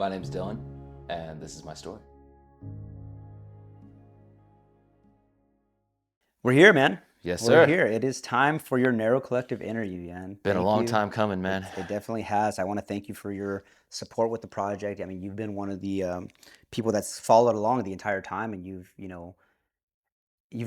My name's Dylan, and this is my story. We're here, man. Yes, We're sir. here. It is time for your Narrow Collective interview, man. Been a Thank long you. time coming, man. It definitely has. I want to thank you for your support with the project. I mean, you've been one of the people that's followed along the entire time, and you've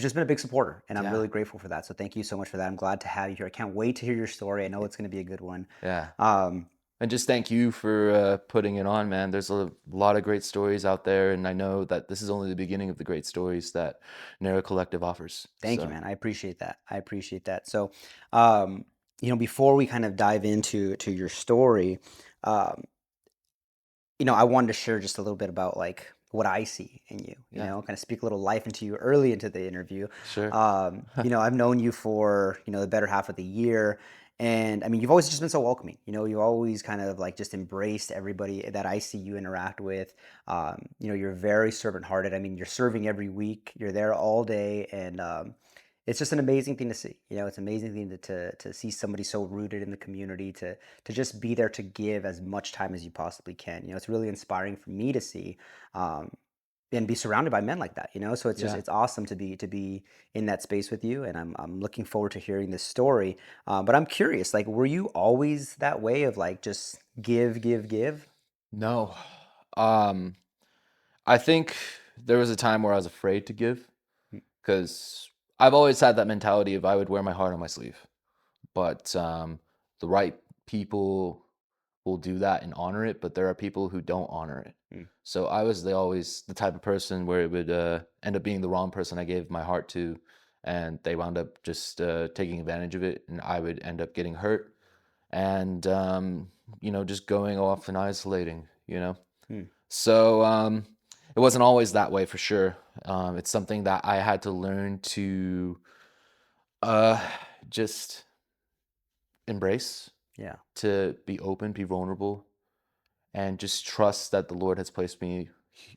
just been a big supporter, and I'm Yeah, really grateful for that. So thank you so much for that. I'm glad to have you here. I can't wait to hear your story. I know it's going to be a good one. yeah. Um, And just thank you for putting it on, man. There's a lot of great stories out there, and I know that this is only the beginning of the great stories that Narrow Collective offers. Thank you, So, man. I appreciate that. I appreciate that. So, um, before we kind of dive into your story, um, I wanted to share just a little bit about like what I see in you, yeah, kind of speak a little life into you early into the interview. sure. I've known you for, the better half of the year. And I mean, you've always just been so welcoming. You always kind of like just embraced everybody that I see you interact with. You're very servant hearted. I mean, you're serving every week, you're there all day. And it's just an amazing thing to see. It's an amazing thing to see somebody so rooted in the community, to just be there to give as much time as you possibly can. It's really inspiring for me to see, um, and be surrounded by men like that. So Yeah. it's awesome to be in that space with you, and I'm looking forward to hearing this story. But I'm curious, like, were you always that way of like just give, give, give? No. Um, I think there was a time where I was afraid to give Mm. because I've always had that mentality of I would wear my heart on my sleeve. But the right people will do that and honor it, but there are people who don't honor it. Mm. So I was always the type of person where it would end up being the wrong person I gave my heart to, and they wound up just taking advantage of it, and I would end up getting hurt, and just going off and isolating. Mm. So it wasn't always that way for sure. It's something that I had to learn to uh, just embrace, Yeah. to be open, be vulnerable, and just trust that the Lord has placed me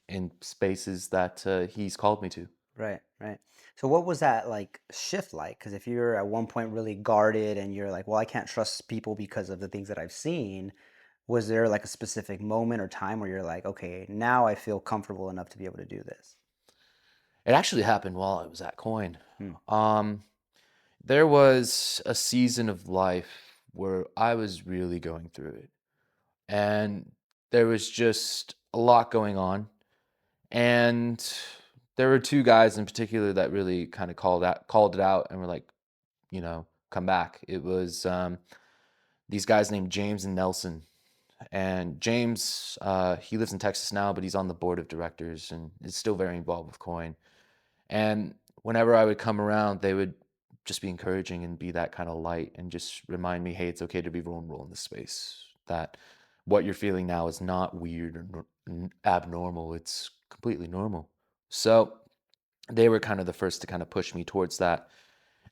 in spaces that He's called me to. Right, right. So what was that like shift like? Because if you're at one point really guarded and you're like, well, I can't trust people because of the things that I've seen, was there like a specific moment or time where you're like, okay, now I feel comfortable enough to be able to do this? It actually happened while I was at Coin. Hmm. Um, there was a season of life where I was really going through it, and there was just a lot going on. And there were two guys in particular that really kind of called it out, and were like, come back. It was these guys named James and Nelson. And James, he lives in Texas now, but he's on the board of directors and is still very involved with Coin. And whenever I would come around, they would just be encouraging and be that kind of light and just remind me, hey, it's okay to be vulnerable in this space. That what you're feeling now is not weird or abnormal. It's completely normal. So they were kind of the first to kind of push me towards that.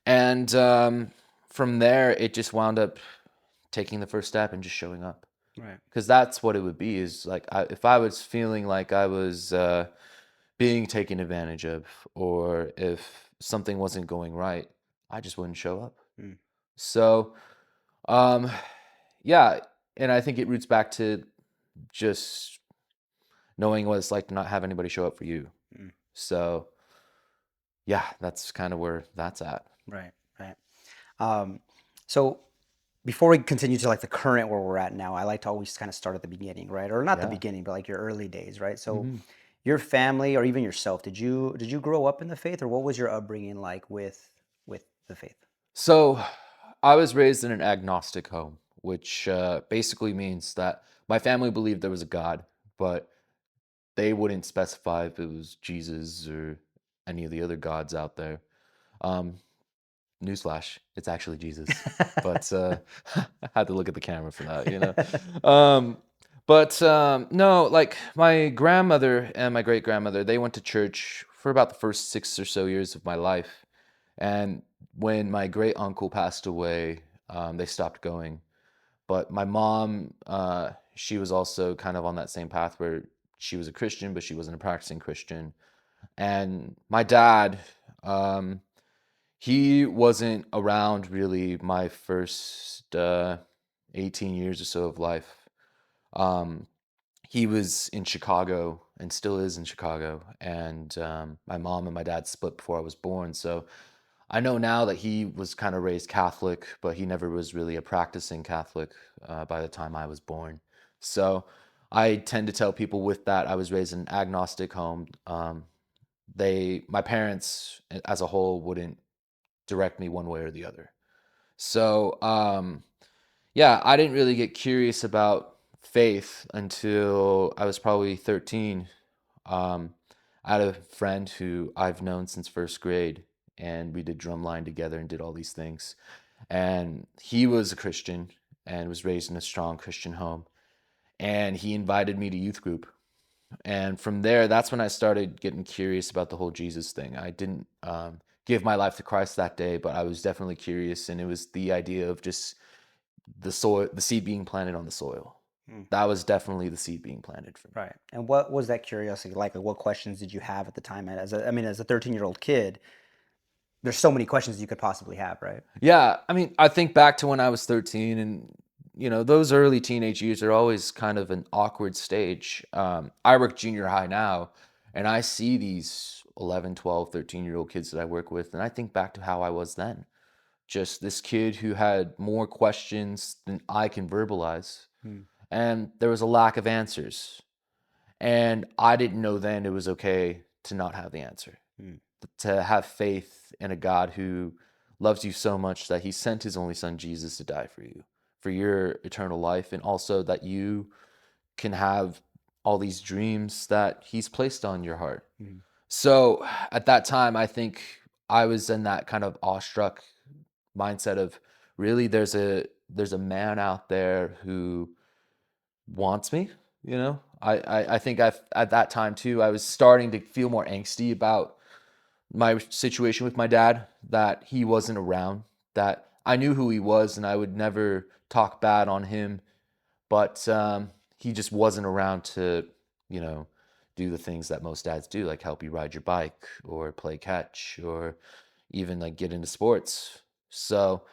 And from there, it just wound up taking the first step and just showing up, Right. because that's what it would be. Is like if I was feeling like I was being taken advantage of, or if something wasn't going right, I just wouldn't show up. Mm. So um yeah, and I think it roots back to just knowing what it's like to not have anybody show up for you. Mm. So yeah, that's kind of where that's at. Right, right. Um, so before we continue to like the current where we're at now, I like to always kind of start at the beginning, right? Or not the Yeah. beginning, but like your early days, right? So hmm your family or even yourself, did you grow up in the faith, or what was your upbringing like with the faith? So I was raised in an agnostic home, which basically means that my family believed there was a God, but they wouldn't specify if it was Jesus or any of the other gods out there. Um, Newsflash, it's actually Jesus. But I had to look at the camera for that. No, like my grandmother and my great grandmother, they went to church for about the first 6 or so years of my life. And when my great uncle passed away, they stopped going. But my mom, she was also kind of on that same path where she was a Christian, but she wasn't a practicing Christian. And my dad, um, he wasn't around really my first 18 years or so of life. Um, he was in Chicago and still is in Chicago, and my mom and my dad split before I was born. So I know now that he was kind of raised Catholic, but he never was really a practicing Catholic by the time I was born. So I tend to tell people with that I was raised in an agnostic home. My parents as a whole wouldn't direct me one way or the other. So yeah, I didn't really get curious about faith until I was probably 13. Um, I had a friend who I've known since first grade, and we did drumline together and did all these things. And he was a Christian and was raised in a strong Christian home. And he invited me to youth group. And from there, that's when I started getting curious about the whole Jesus thing. I didn't give my life to Christ that day, but I was definitely curious. And it was the idea of just the soil, the seed being planted on the soil. Mm, That was definitely the seed being planted for me. right. And what was that curiosity like? Like, what questions did you have at the time? And I mean, as a 13-year-old kid, there's so many questions you could possibly have, right? Yeah, I mean, I think back to when I was 13, and those early teenage years are always kind of an awkward stage. I work junior high now, and I see these 11, 12, 13-year-old kids that I work with, and I think back to how I was then. Just this kid who had more questions than I can verbalize, Mm, and there was a lack of answers. And I didn't know then it was okay to not have the answer, mm, to have faith in a God who loves you so much that he sent his only son Jesus to die for you, for your eternal life, and also that you can have all these dreams that he's placed on your heart. mm, So at that time, I think I was in that kind of awestruck mindset of really there's a man out there who wants me, you know? I think at that time too, I was starting to feel more angsty about my situation with my dad, that he wasn't around, that I knew who he was and I would never talk bad on him, but he just wasn't around to, you know, do the things that most dads do, like help you ride your bike or play catch or even like get into sports. So,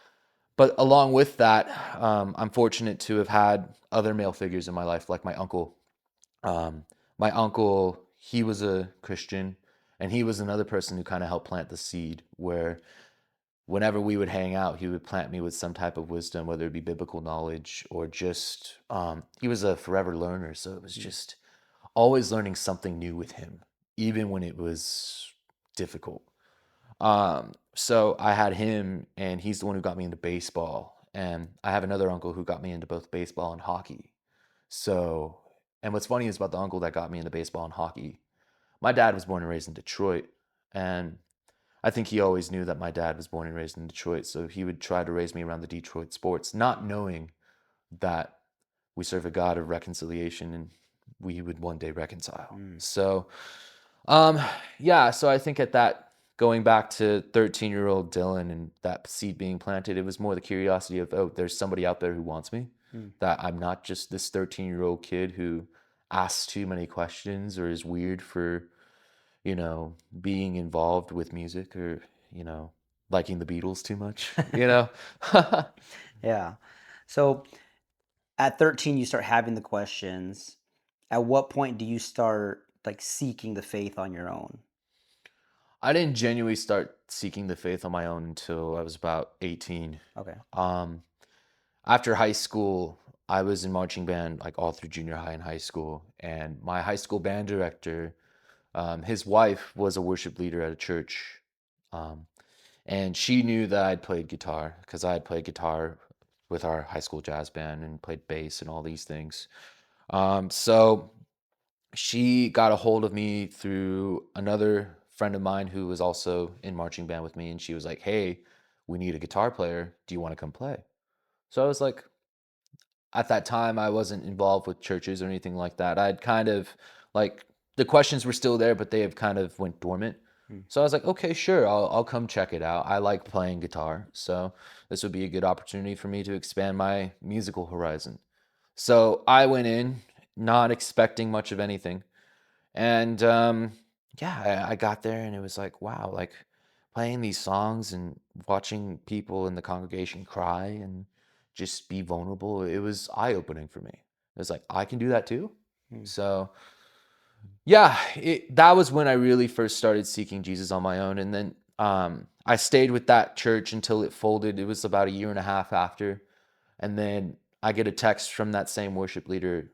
but along with that, I'm fortunate to have had other male figures in my life, like my uncle. Um, my uncle, he was a Christian, and he was another person who kind of helped plant the seed. Where whenever we would hang out, he would plant me with some type of wisdom, whether it be biblical knowledge or just he was a forever learner, so it was mm, just always learning something new with him, even when it was difficult. So I had him, and he's the one who got me into baseball. And I have another uncle who got me into both baseball and hockey. So, and what's funny is about the uncle that got me into baseball and hockey. My dad was born and raised in Detroit, and I think he always knew that my dad was born and raised in Detroit. So he would try to raise me around the Detroit sports, not knowing that we serve a God of reconciliation and we would one day reconcile. mm, So, um, yeah, so I think at that, going back to 13-year-old Dylan and that seed being planted, it was more the curiosity of, oh, there's somebody out there who wants me, mm. that I'm not just this 13-year-old kid who asks too many questions or is weird for, being involved with music or, liking the Beatles too much. Yeah. So at 13, you start having the questions. At what point do you start like seeking the faith on your own? I didn't genuinely start seeking the faith on my own until I was about 18. Okay. Um, After high school, I was in marching band like all through junior high and high school. And my high school band director, his wife was a worship leader at a church. Um, and she knew that I'd played guitar because I had played guitar with our high school jazz band and played bass and all these things. So she got a hold of me through another friend of mine who was also in marching band with me. And she was like, "Hey, we need a guitar player. Do you want to come play?" So I was like, at that time I wasn't involved with churches or anything like that. I'd kind of like the questions were still there, but they have kind of went dormant. Mm, So I was like, okay, sure, I'll come check it out. I like playing guitar, so this would be a good opportunity for me to expand my musical horizon. So I went in not expecting much of anything, and yeah, I got there and it was like, wow, like playing these songs and watching people in the congregation cry and just be vulnerable. It was eye opening for me. It was like, I can do that too. Mm, So yeah, that was when I really first started seeking Jesus on my own. And then I stayed with that church until it folded. It was about a year and a half after. And then I get a text from that same worship leader,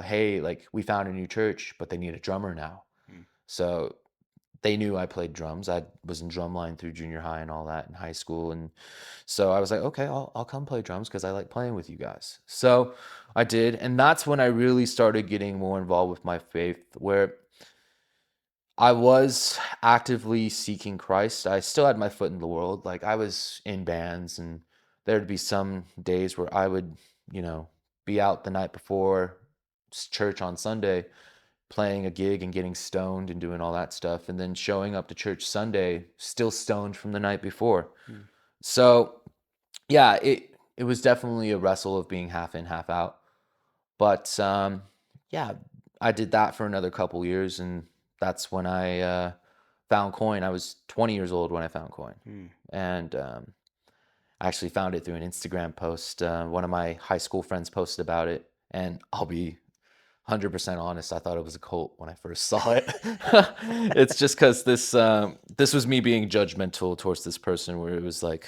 hey, like we found a new church, but they need a drummer now. mm, So they knew I played drums. I was in drumline through junior high and all that in high school. And so I was like, okay, I'll come play drums because I like playing with you guys. So I did. And that's when I really started getting more involved with my faith, where I was actively seeking Christ. I still had my foot in the world. Like I was in bands, and there'd be some days where I would, you know, be out the night before church on Sunday playing a gig and getting stoned and doing all that stuff, and then showing up to church Sunday still stoned from the night before. mm, So, yeah, it was definitely a wrestle of being half in, half out. But yeah, I did that for another couple years, and that's when I found Coin. I was 20 years old when I found Coin, mm. and I actually found it through an Instagram post. One of my high school friends posted about it, and I'll be 100% honest. I thought it was a cult when I first saw it. It's just because this was me being judgmental towards this person, where it was like.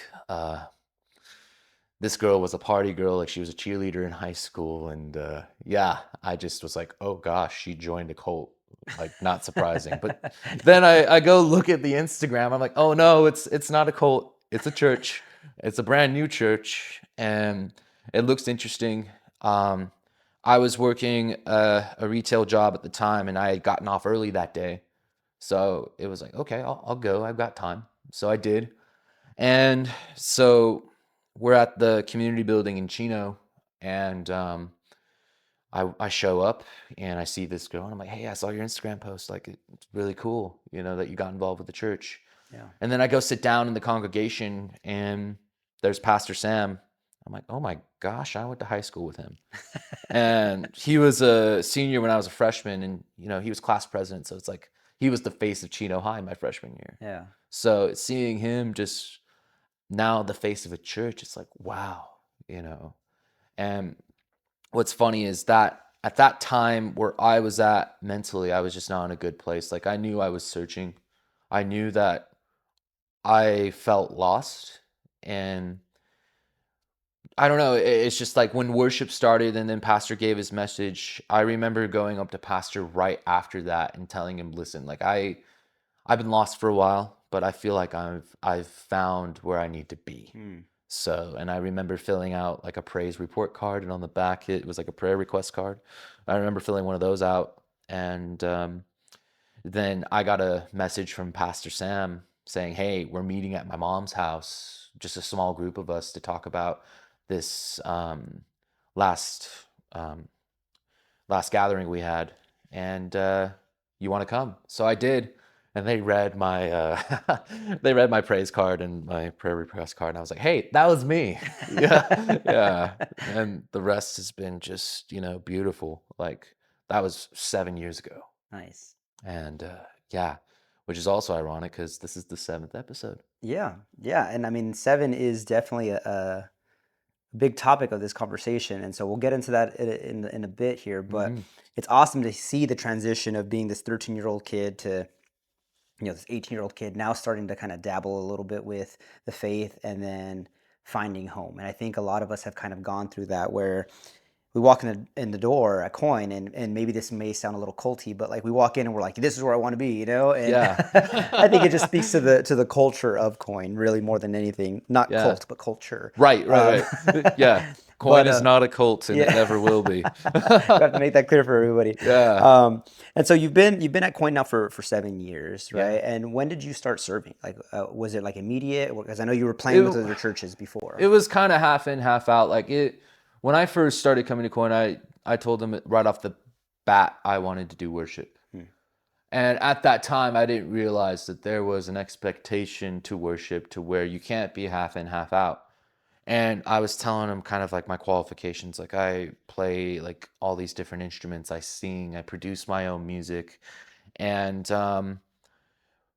This girl was a party girl, like she was a cheerleader in high school, and yeah, I just was like, oh gosh, she joined a cult. Like, not surprising. But then I go look at the Instagram. I'm like, oh no, it's not a cult. It's a church. It's a brand new church, and it looks interesting. Um, I was working a retail job at the time, and I had gotten off early that day, so it was like, okay, I'll go. I've got time, so I did. And so we're at the community building in Chino, and I show up and I see this girl, and I'm like, hey, I saw your Instagram post. Like, it's really cool, you know, that you got involved with the church. Yeah. And then I go sit down in the congregation, and there's Pastor Sam. I'm like, oh my gosh, I went to high school with him. And he was a senior when I was a freshman, and you know, he was class president. So it's like he was the face of Chino High my freshman year. Yeah. So seeing him just now the face of a church, it's like, wow, you know. And what's funny is that at that time where I was at mentally, I was just not in a good place. Like I knew I was searching. I knew that I felt lost. And I don't know, it's just like when worship started and then Pastor gave his message, I remember going up to Pastor right after that and telling him, listen, like I've been lost for a while, but I feel like I've found where I need to be. Mm, So, and I remember filling out like a praise report card, and on the back it was like a prayer request card. I remember filling one of those out, and then I got a message from Pastor Sam saying, "Hey, we're meeting at my mom's house, just a small group of us to talk about this last um, last gathering we had, and you want to come?" So I did, and they read my they read my praise card and my prayer request card, and I was like, "Hey, that was me." Yeah, yeah. And the rest has been just, you know, beautiful. Like that was 7 years ago, nice. and yeah, which is also ironic because this is the seventh episode. Yeah. Yeah. And I mean, seven is definitely a big topic of this conversation, and so we'll get into that in a bit here. But Hmm. it's awesome to see the transition of being this 13-year-old kid to this 18-year-old kid now starting to kind of dabble a little bit with the faith and then finding home. And I think a lot of us have kind of gone through that where we walk in the door at Coin, and maybe this may sound a little culty, but like we walk in and we're like, this is where I want to be, and Yeah. I think it just speaks to the culture of Coin really more than anything. Not Yeah. cult, but culture. Right, right, um, right. Yeah. Coin but is not a cult, and it yeah. never will be. We have to make that clear for everybody. Yeah. And so you've been at Coin now for 7 years, Yeah. right? And when did you start serving? Like, was it like immediate? Because I know you were playing with It other churches it before. was kind of half in, half out. Like it when I first started coming to Coin, I told them right off the bat I wanted to do worship. Hmm. And at that time I didn't realize that there was an expectation to worship to where you can't be half in, half out. And I was telling them kind of like my qualifications. Like I play like all these different instruments. I sing, I produce my own music. And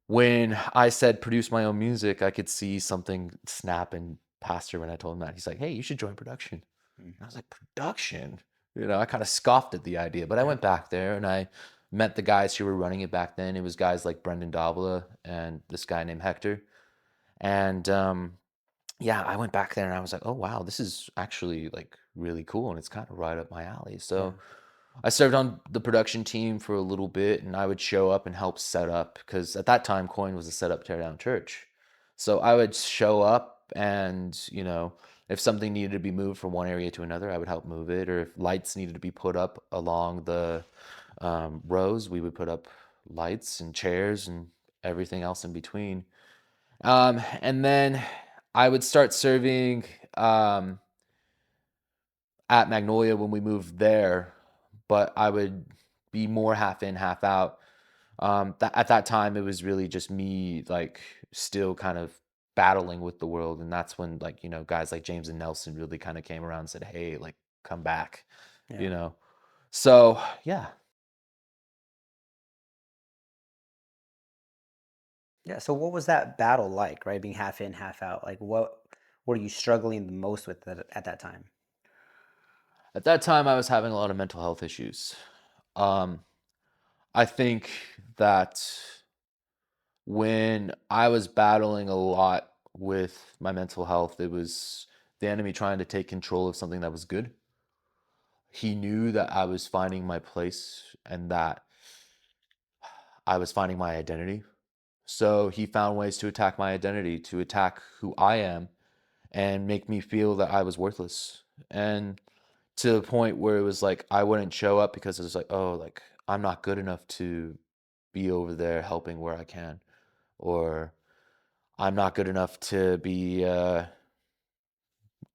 when I said produce my own music, I could see something snap in Pastor when I told him that. He's like, hey, you should join production. Hmm. And I was like, production? I kind of scoffed at the idea, but I went back there and I met the guys who were running it back then. It was guys like Brendan Davila and this guy named Hector. And yeah, I went back there and I was like, oh wow, this is actually like really cool and it's kind of right up my alley. Yeah. So I served on the production team for a little bit and I would show up and help set up because at that time Coin was a set up tear down church. So I would show up and, if something needed to be moved from one area to another, I would help move it. Or if lights needed to be put up along the rows, we would put up lights and chairs and everything else in between. And then I would start serving um, at Magnolia when we moved there, but I would be more half in, half out. At that time, it was really just me, like, still kind of battling with the world, and that's when, like, guys like James and Nelson really kind of came around and said, "Hey, like, come back," you Yeah. know. So yeah, Yeah. So what was that battle like, right? Being half in, half out. Like what are you struggling the most with at that time? at that time, I was having a lot of mental health issues. Um, I think that when I was battling a lot with my mental health, it was the enemy trying to take control of something that was good. He knew that I was finding my place and that I was finding my identity. So he found ways to attack my identity, to attack who I am, and make me feel that I was worthless. And to the point where it was like I wouldn't show up because it was like, oh, like I'm not good enough to be over there helping where I can, or I'm not good enough to be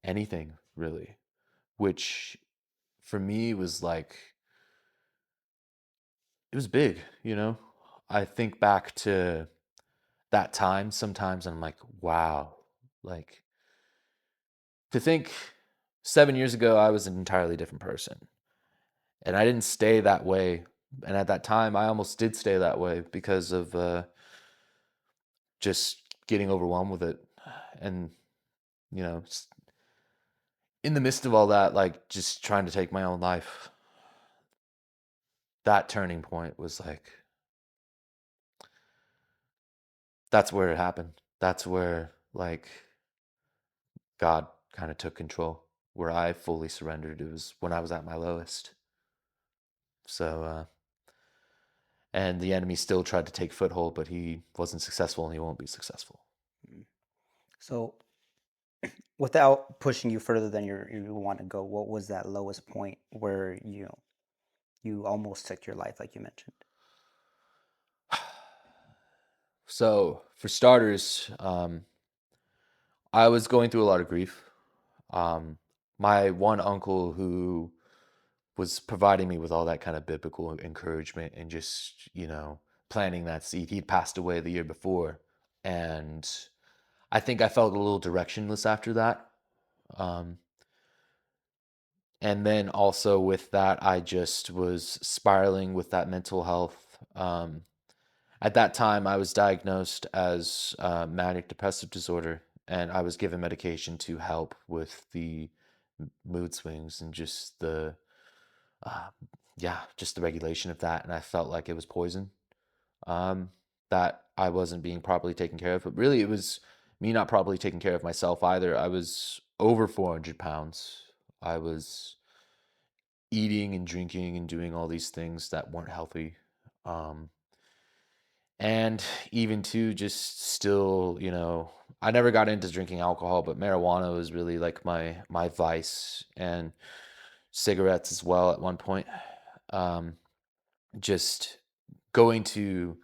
anything really, which for me was like, it was big. I think back to that time sometimes and I'm like, wow, like to think 7 years ago, I was an entirely different person and I didn't stay that way. And at that time, I almost did stay that way because of just getting overwhelmed with it. And, s- in the midst of all that, like just trying to take my own life, that turning point was like, that's where it happened. That's where, like, God kind of took control, where I fully surrendered. It was when I was at my lowest. So, and the enemy still tried to take foothold, but he wasn't successful and he won't be successful. Mm. So without pushing you further than you want to go, what was that lowest point where you almost took your life, like you mentioned? So, for starters, I was going through a lot of grief. Um, my one uncle who was providing me with all that kind of biblical encouragement and just, planting that seed, he'd passed away the year before. And I think I felt a little directionless after that. Um, and then also with that, I just was spiraling with that mental health. At that time, I was diagnosed as manic depressive disorder, and I was given medication to help with the mood swings and just uh, yeah, just the regulation of that. And I felt like it was poison, um, that I wasn't being properly taken care of. But really, it was me not properly taking care of myself either. I was over 400 pounds. I was eating and drinking and doing all these things that weren't healthy. Um, and even to just still, I never got into drinking alcohol, but marijuana was really like my vice, and cigarettes as well at one point. Um, just going to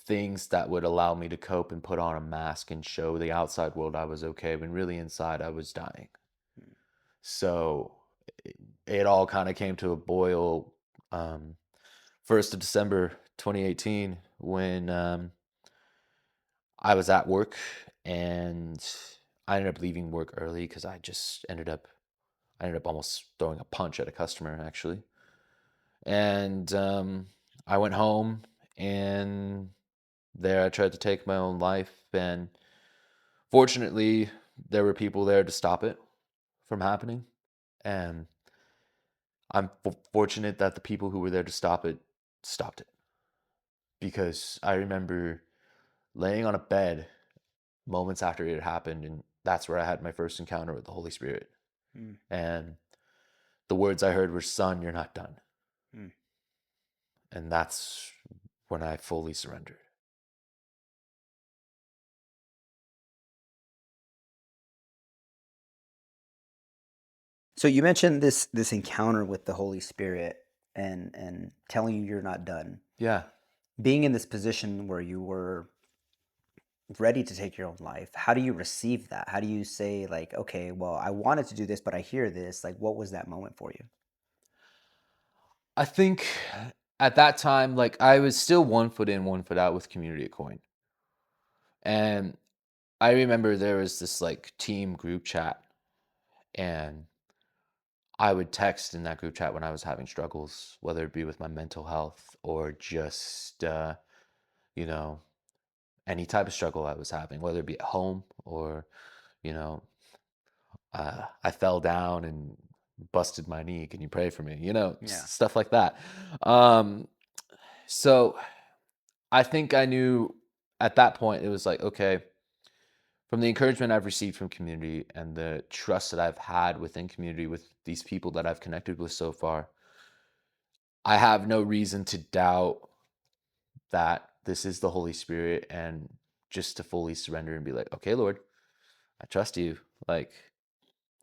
things that would allow me to cope and put on a mask and show the outside world I was okay when really inside I was dying. So it all kind of came to a boil, 1st of December 2018 when I was at work and I ended up leaving work early because I ended up almost throwing a punch at a customer actually. And I went home and there I tried to take my own life. And fortunately, there were people there to stop it from happening. And I'm fortunate that the people who were there to stop it stopped it, because I remember laying on a bed moments after it happened, and that's where I had my first encounter with the Holy Spirit. Mm, And the words I heard were, "Son, you're not done." mm. And that's when I fully surrendered. So you mentioned this encounter with the Holy Spirit and telling you you're not done. Yeah, Being in this position where you were ready to take your own life, how do you receive that? How do you say like, okay, well, I wanted to do this, but I hear this. Like, what was that moment for you? I think at that time, like, I was still 1 foot in, 1 foot out with community at Coin. And I remember there was this like team group chat, and I would text in that group chat when I was having struggles, whether it be with my mental health or just, you know, any type of struggle I was having, whether it be at home or, you know, I fell down and busted my knee. Can you pray for me? Yeah. Stuff like that. Um, so I think I knew at that point, it was like, okay, from the encouragement I've received from community and the trust that I've had within community with these people that I've connected with so far, I have no reason to doubt that this is the Holy Spirit, and just to fully surrender and be like, okay, Lord, I trust you. Like,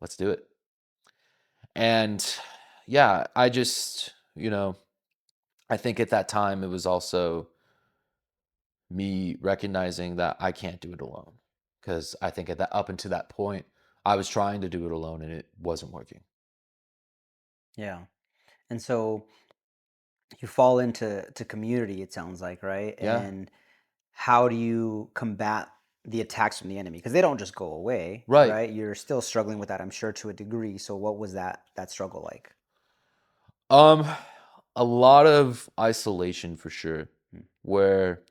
let's do it. And yeah, I think at that time it was also me recognizing that I can't do it alone. Because I think at that up until that point, I was trying to do it alone and it wasn't working. Yeah. And so you fall into community, it sounds like, right? Yeah. And how do you combat the attacks from the enemy? Because they don't just go away, Right. right? You're still struggling with that, I'm sure, to a degree. So what was that struggle like? Um, a lot of isolation for sure, Mm, where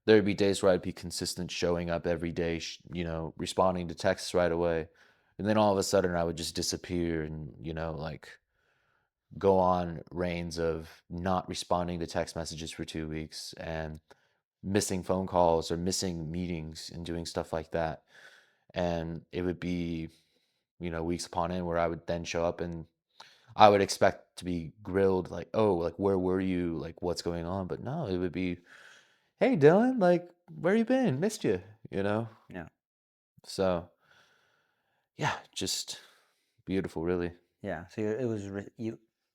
there'd be days where I'd be consistent showing up every day, responding to texts right away. And then all of a sudden I would just disappear and, like go on reigns of not responding to text messages for 2 weeks and missing phone calls or missing meetings and doing stuff like that. And it would be, weeks upon end where I would then show up and I would expect to be grilled like, "Oh, like where were you? Like what's going on?" But no, it would be, "Hey, Dylan, like where you been? Missed you." You know. yeah. So yeah, just beautiful, really. Yeah. So it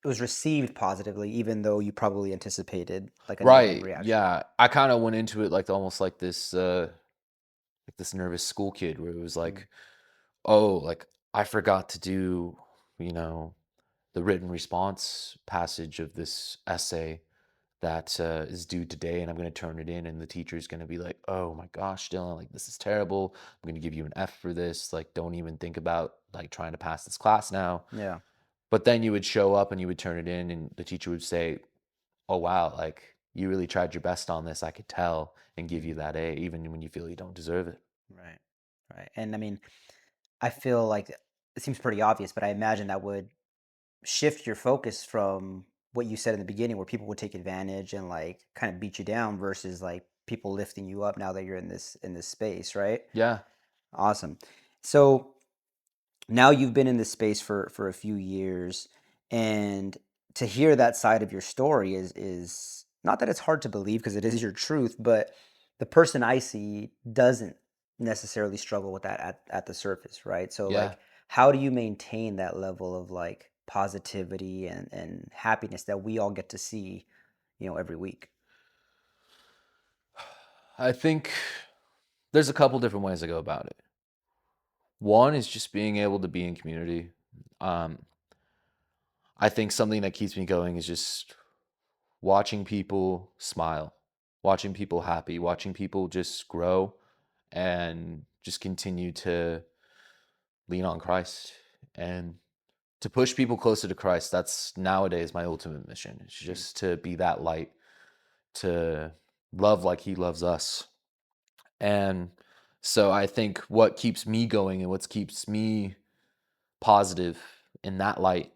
was received positively, even though you probably anticipated like a negative Right. reaction. Yeah. I kind of went into it like almost like this nervous school kid where it was Mm, like, "Oh, like I forgot to do, you know, the written response passage of this essay that is due today, and I'm going to turn it in, and the teacher is going to be like, oh my gosh, Dylan, like this is terrible. I'm going to give you an F for this. Like, don't even think about like trying to pass this class now." yeah. But then you would show up and you would turn it in, and the teacher would say, oh wow, like you really tried your best on this. I could tell, and give Mm, you that A, even when you feel you don't deserve it. right. Right. And I mean, I feel like it seems pretty obvious, but I imagine that would shift your focus from what you said in the beginning, where people would take advantage and like kind of beat you down, versus like people lifting you up now that you're in this space, right? Yeah. Awesome. So now you've been in this space for a few years, and to hear that side of your story is not that it's hard to believe, because it is your truth, but the person I see doesn't necessarily struggle with that at the surface, right? So Yeah. like, how do you maintain that level of like positivity and happiness that we all get to see, every week? I think there's a couple different ways to go about it. One is just being able to be in community. Um, I think something that keeps me going is just watching people smile, watching people happy, watching people just grow and just continue to lean on Christ and to push people closer to Christ. That's nowadays my ultimate mission. It's Mm, just to be that light, to love like he loves us. And so I think what keeps me going and what keeps me positive in that light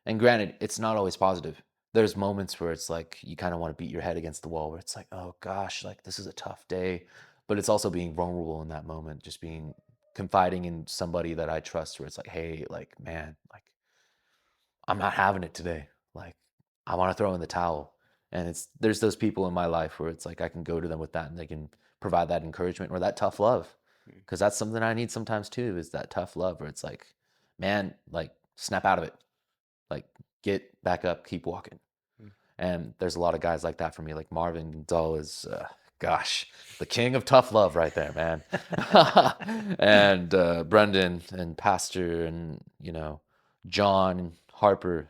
And granted, it's not always positive. There's moments where it's like you kind of want to beat your head against the wall where it's like, oh gosh, like this is a tough day. But it's also being vulnerable in that moment, just being confiding in somebody that I trust where it's like, hey, like, man, like I'm not having it today. Like I want to throw in the towel. And there's those people in my life where it's like I can go to them with that and they can provide that encouragement or that tough love. Mm, Cause that's something I need sometimes too, is that tough love where it's like, man, like snap out of it. Like get back up, keep walking. mm. And there's a lot of guys like that for me. Like Marvin Dull is, gosh, the king of tough love right there, man. And Brendan and Pastor and, John Harper,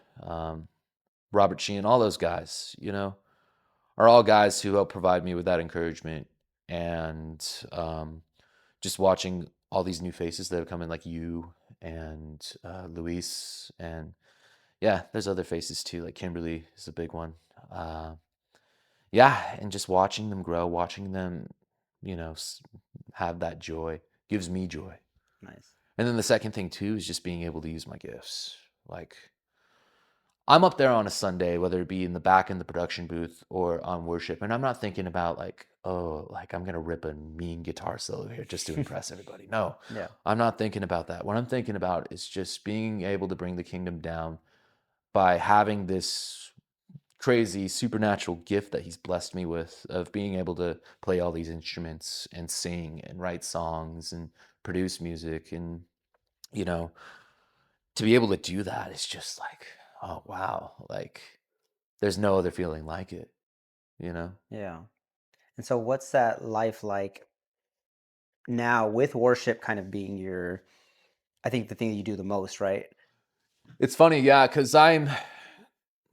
Robert Sheehan, all those guys, are all guys who help provide me with that encouragement. And just watching all these new faces that have come in, like you and Luis, and yeah, there's other faces too, like Kimberly is a big one. Uh, yeah, and just watching them grow, watching them, have that joy gives me joy. Nice. And then the second thing too is just being able to use my gifts. Like I'm up there on a Sunday, whether it be in the back in the production booth or on worship, and I'm not thinking about like, oh, like I'm gonna rip a mean guitar solo here just to impress everybody. No, Yeah. I'm not thinking about that. What I'm thinking about is just being able to bring the kingdom down by having this crazy supernatural gift that he's blessed me with of being able to play all these instruments and sing and write songs and produce music. And you know to be able to do that is just like, oh wow, like there's no other feeling like it. Yeah. And so what's that life like now with worship kind of being your, I think the thing that you do the most, right? It's funny, yeah, because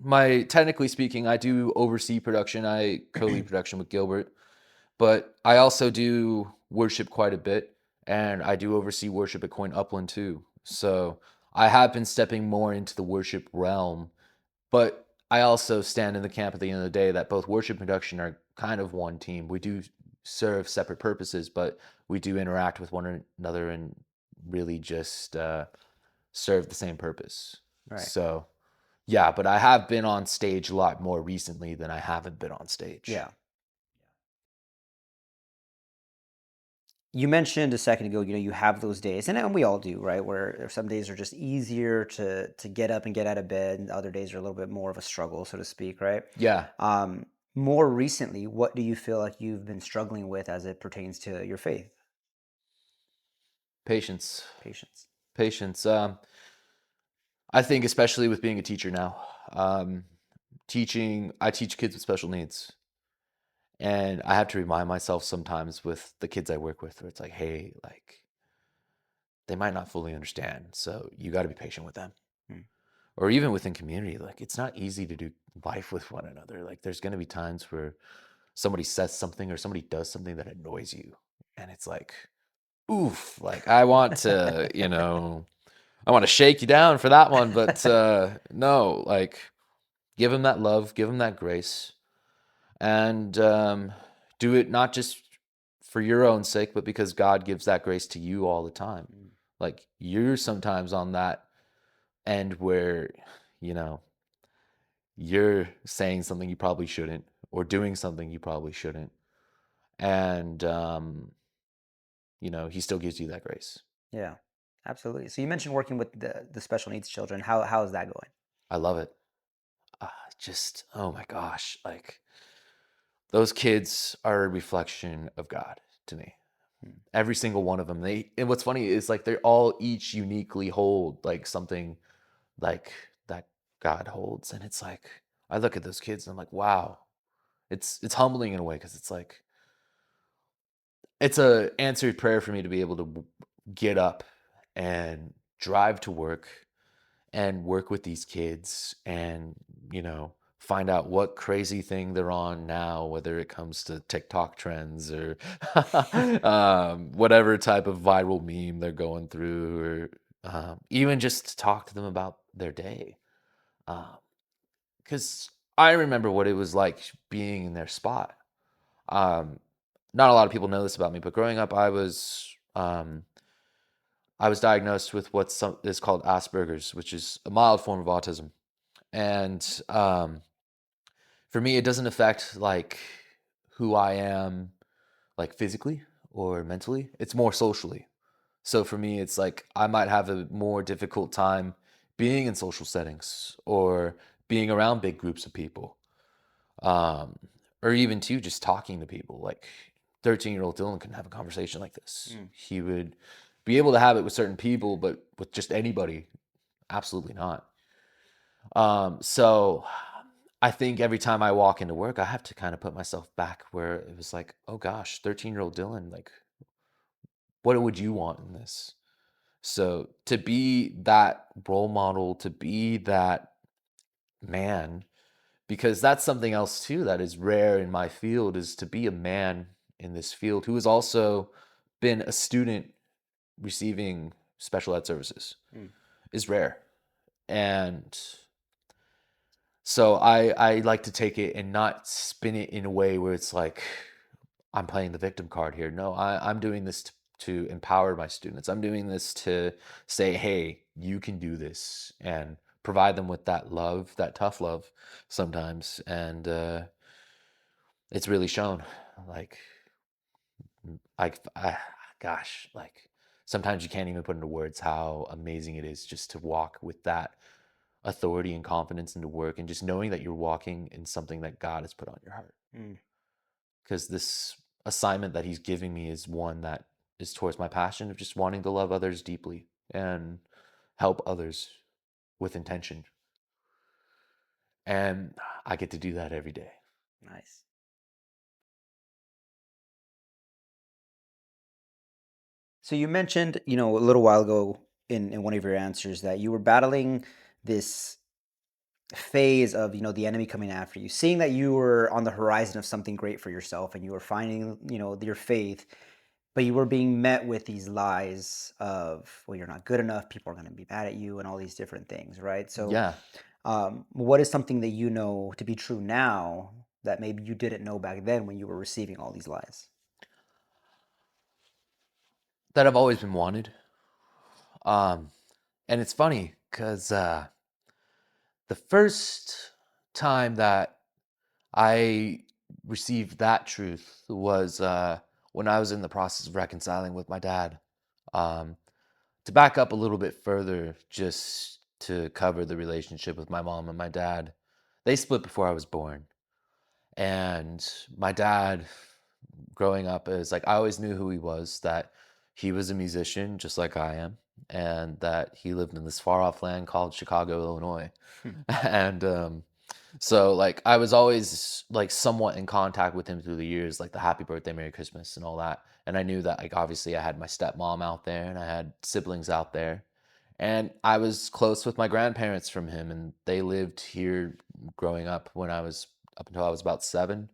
my technically speaking, I do oversee production. I co-lead production with Gilbert, but I also do worship quite a bit, and I do oversee worship at Coin Upland too. So I have been stepping more into the worship realm, but I also stand in the camp at the end of the day that both worship and production are kind of one team. We do serve separate purposes, but we do interact with one another and really just serve the same purpose. Right. So yeah, but I have been on stage a lot more recently than I haven't been on stage. Yeah. You mentioned a second ago, you have those days, and we all do, right? Where some days are just easier to get up and get out of bed, and other days are a little bit more of a struggle, so to speak, right? Yeah, More recently, what do you feel like you've been struggling with as it pertains to your faith? patience. Patience. Patience. I think especially with being a teacher now. I teach kids with special needs. And I have to remind myself sometimes with the kids I work with where it's like, hey, like they might not fully understand. So you got to be patient with them. Mm, Or even within community, like it's not easy to do life with one another. Like there's going to be times where somebody says something or somebody does something that annoys you. And it's like, oof, like I want to shake you down for that one. But no, like give them that love, give them that grace, and do it not just for your own sake, but because God gives that grace to you all the time. mm, Like you're sometimes on that end where, you know, you're saying something you probably shouldn't or doing something you probably shouldn't. And, he still gives you that grace. yeah, absolutely. So you mentioned working with the special needs children. How is that going? I love it. Oh my gosh. Like those kids are a reflection of God to me. Mm, Every single one of them. And what's funny is like they're all each uniquely hold like something like that God holds. And it's like I look at those kids and I'm like, wow. It's humbling in a way because it's like it's a answered prayer for me to be able to get up and drive to work and work with these kids and find out what crazy thing they're on now, whether it comes to TikTok trends or whatever type of viral meme they're going through, or even just to talk to them about their day. Because I remember what it was like being in their spot. Um, Not a lot of people know this about me, but growing up, I was diagnosed with is called Asperger's, which is a mild form of autism. And for me, it doesn't affect like who I am, like physically or mentally. It's more socially. So for me, it's like I might have a more difficult time being in social settings or being around big groups of people, um, or even too just talking to people. Like 13-year-old Dylan couldn't have a conversation like this. Mm. He would be able to have it with certain people, but with just anybody, absolutely not. So I think every time I walk into work, I have to kind of put myself back where it was like, oh gosh, 13-year-old Dylan, like, what would you want in this? So to be that role model, to be that man, because that's something else too that is rare in my field, is to be a man in this field who has also been a student receiving special ed services Mm. is rare. And so I like to take it and not spin it in a way where it's like I'm playing the victim card here. No, I'm doing this to empower my students. I'm doing this to say, hey, you can do this, and provide them with that love, that tough love sometimes. And it's really shown. Like, gosh, like sometimes you can't even put into words how amazing it is just to walk with that authority and confidence into work and just knowing that you're walking in something that God has put on your heart. Mm. Because this assignment that He's giving me is one that is towards my passion of just wanting to love others deeply and help others with intention. And I get to do that every day. Nice. So you mentioned, a little while ago in one of your answers that you were battling this phase of, the enemy coming after you, seeing that you were on the horizon of something great for yourself and you were finding, your faith, but you were being met with these lies of, well, you're not good enough, people are going to be mad at you and all these different things, right? So, Yeah, what is something that you know to be true now that maybe you didn't know back then when you were receiving all these lies? that I've always been wanted. Um, and it's funny because the first time that I received that truth was when I was in the process of reconciling with my dad. Um, to back up a little bit further, just to cover the relationship with my mom and my dad, they split before I was born. And my dad, growing up, is like, I always knew who he was, that he was a musician just like I am, and that he lived in this far off land called Chicago, Illinois. Hmm. And so like I was always like somewhat in contact with him through the years, like the happy birthday, Merry Christmas and all that. And I knew that like obviously I had my stepmom out there and I had siblings out there. And I was close with my grandparents from him and they lived here growing up when I was up until I was about 7.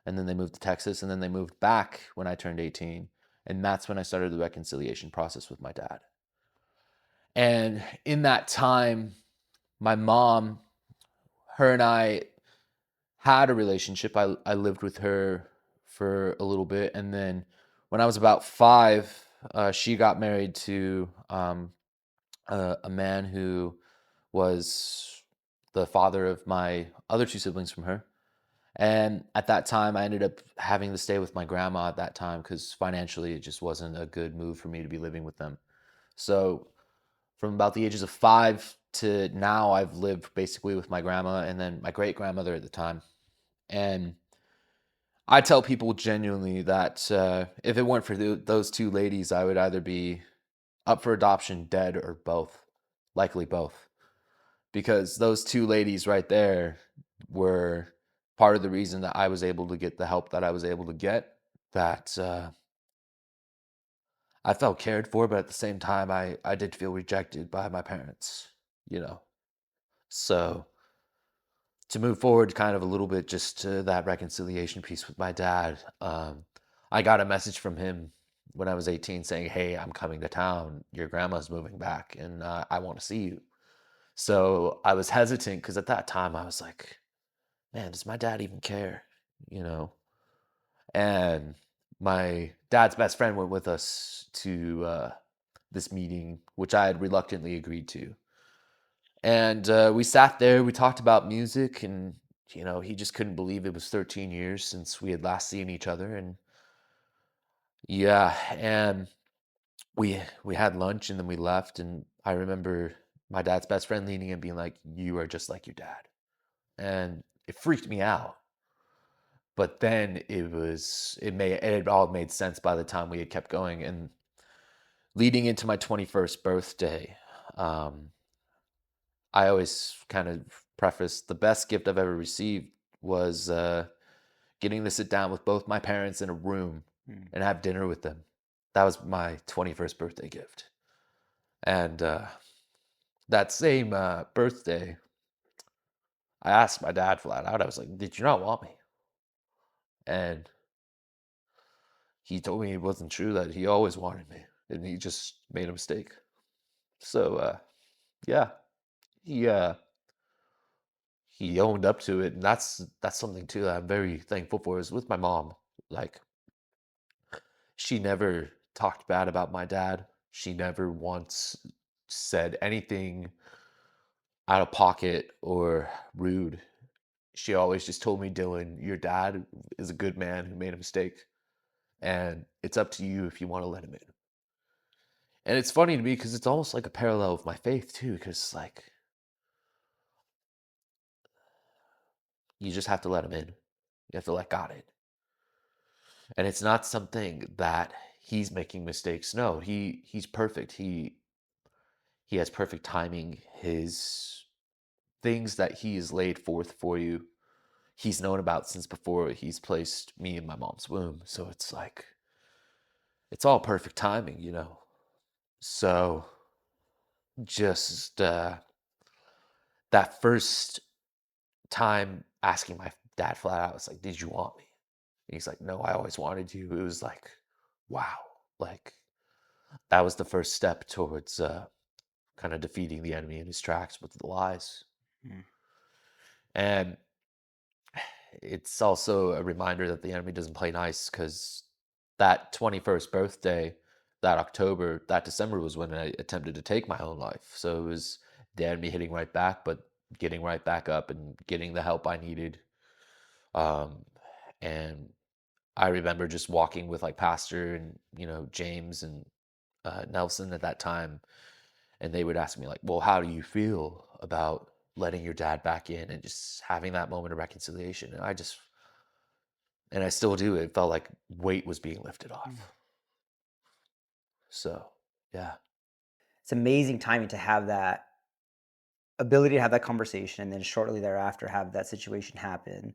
And then they moved to Texas and then they moved back when I turned 18. And that's when I started the reconciliation process with my dad. And in that time, my mom, her and I had a relationship. I lived with her for a little bit, and then when I was about 5, she got married to a man who was the father of my other 2 siblings from her. And at that time, I ended up having to stay with my grandma at that time because financially it just wasn't a good move for me to be living with them. So from about the ages of 5 to now, I've lived basically with my grandma and then my great grandmother at the time. And I tell people genuinely that if it weren't for those 2 ladies, I would either be up for adoption, dead, or both. Likely both. Because those 2 ladies right there were part of the reason that I was able to get the help that I was able to get. That I felt cared for, but at the same time, I did feel rejected by my parents, you know. So to move forward kind of a little bit just to that reconciliation piece with my dad, I got a message from him when I was 18 saying, hey, I'm coming to town, your grandma's moving back and I want to see you. So I was hesitant because at that time I was like, man, does my dad even care, you know? And my dad's best friend went with us to this meeting, which I had reluctantly agreed to. And we sat there, we talked about music, and he just couldn't believe it was 13 years since we had last seen each other. And yeah, and we had lunch and then we left. And I remember my dad's best friend leaning and being like, "You are just like your dad." And it freaked me out. But then it all made sense by the time we had kept going. And leading into my 21st birthday, um, I always kind of preface the best gift I've ever received was getting to sit down with both my parents in a room Mm. and have dinner with them. That was my 21st birthday gift. And that same birthday, I asked my dad flat out, I was like, "Did you not want me?" And he told me it wasn't true, that he always wanted me and he just made a mistake. So, yeah, he uh, he owned up to it, and that's something too that I'm very thankful for. Is with my mom, like she never talked bad about my dad. She never once said anything out of pocket or rude. She always just told me, "Dylan, your dad is a good man who made a mistake, and it's up to you if you want to let him in." And it's funny to me because it's almost like a parallel of my faith too, because like you just have to let him in. You have to let God in. And it's not something that he's making mistakes. No, he's perfect. He has perfect timing. His things that he has laid forth for you, he's known about since before he's placed me in my mom's womb. So it's like it's all perfect timing. So just that first time asking my dad flat out, I was like, "Did you want me?" And he's like, "No, I always wanted you." It was like, wow, like that was the first step towards kind of defeating the enemy in his tracks with the lies. Mm. And it's also a reminder that the enemy doesn't play nice, because that 21st birthday, that October, that December was when I attempted to take my own life. So it was the enemy hitting right back, but getting right back up and getting the help I needed. Um, and I remember just walking with like Pastor and, James and Nelson at that time. And they would ask me, like, "Well, how do you feel about letting your dad back in and just having that moment of reconciliation?" And I still do. It felt like weight was being lifted Mm. off. So, yeah. It's amazing timing to have that ability to have that conversation and then shortly thereafter have that situation happen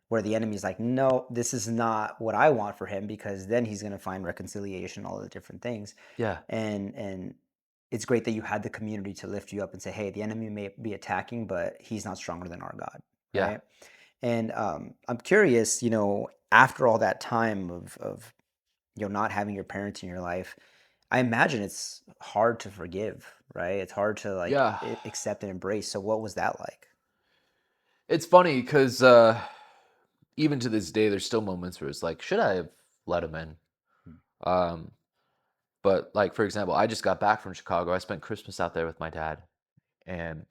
where the enemy's like, no, this is not what I want for him, because then he's going to find reconciliation, all the different things. Yeah. And it's great that you had the community to lift you up and say, hey, the enemy may be attacking, but he's not stronger than our God. Yeah. Right. And I'm curious, after all that time of not having your parents in your life, I imagine it's hard to forgive, right? It's hard to like Yeah. accept and embrace. So what was that like? It's funny because even to this day, there's still moments where it's like, should I have let him in? Mm. Um, but like, for example, I just got back from Chicago. I spent Christmas out there with my dad. And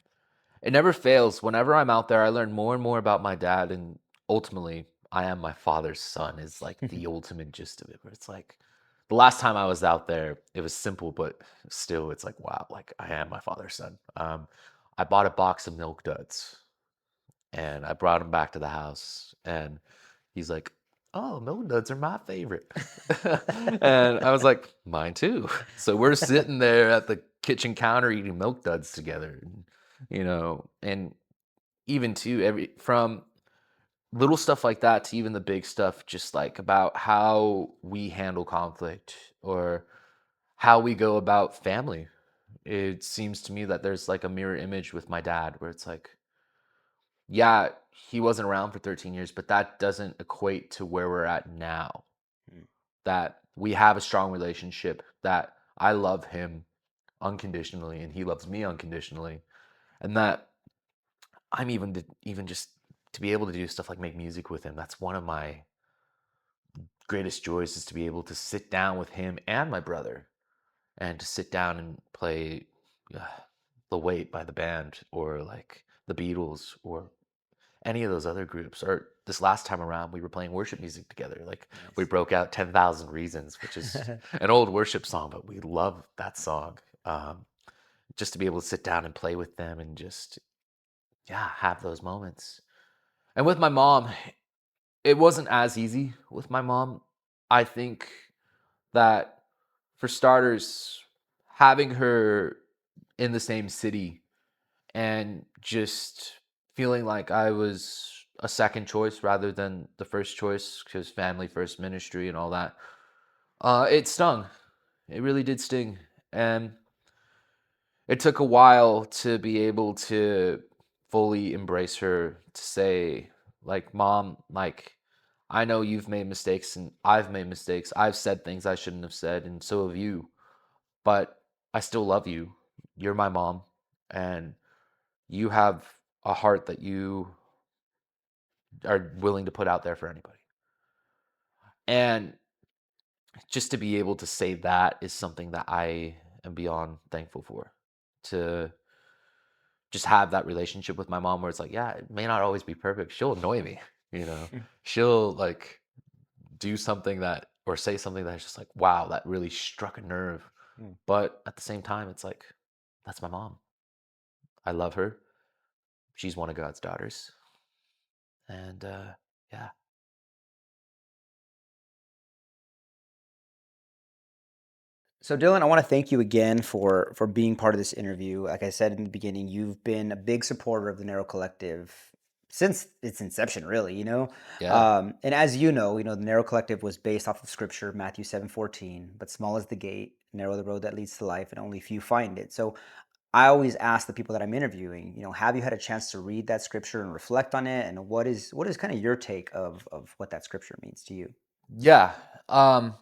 it never fails. Whenever I'm out there, I learn more and more about my dad, and ultimately, I am my father's son is like the ultimate gist of it. Where it's like the last time I was out there, it was simple, but still, it's like wow, like I am my father's son. I bought a box of Milk Duds, and I brought him back to the house, and he's like, "Oh, Milk Duds are my favorite," and I was like, "Mine too." So we're sitting there at the kitchen counter eating Milk Duds together, and even to every from little stuff like that to even the big stuff, just like about how we handle conflict or how we go about family. It seems to me that there's like a mirror image with my dad where it's like, yeah, he wasn't around for 13 years, but that doesn't equate to where we're at now. Mm. That we have a strong relationship, that I love him unconditionally and he loves me unconditionally, and that even just to be able to do stuff like make music with him. That's one of my greatest joys, is to be able to sit down with him and my brother and to sit down and play. The Weight by the band, or like the Beatles, or any of those other groups. Or this last time around, we were playing worship music together. Like we Nice. broke out 10,000 Reasons, which is an old worship song, but we love that song. Just to be able to sit down and play with them and just, yeah, have those moments. And with my mom, it wasn't as easy with my mom. I think that for starters, having her in the same city and just feeling like I was a second choice rather than the first choice, because family first ministry and all that, it stung. It really did sting. And it took a while to be able to fully embrace her, to say, like, Mom, like, I know you've made mistakes and I've made mistakes. I've said things I shouldn't have said, and so have you. But I still love you. You're my mom. And you have a heart that you are willing to put out there for anybody. And just to be able to say that is something that I am beyond thankful for. To just have that relationship with my mom where it's like, yeah, it may not always be perfect. She'll annoy me, you know. She'll like do something that or say something that's just like, wow, that really struck a nerve. Mm. But at the same time, it's like, that's my mom. I love her. She's one of God's daughters. And yeah. So Dylan, I want to thank you again for being part of this interview. Like I said in the beginning, you've been a big supporter of the Narrow Collective since its inception, really. Yeah. And as the Narrow Collective was based off of Scripture, Matthew 7:14. But small is the gate, narrow the road that leads to life, and only few find it. So I always ask the people that I'm interviewing, have you had a chance to read that Scripture and reflect on it? And what is kind of your take of what that Scripture means to you? Yeah. Um,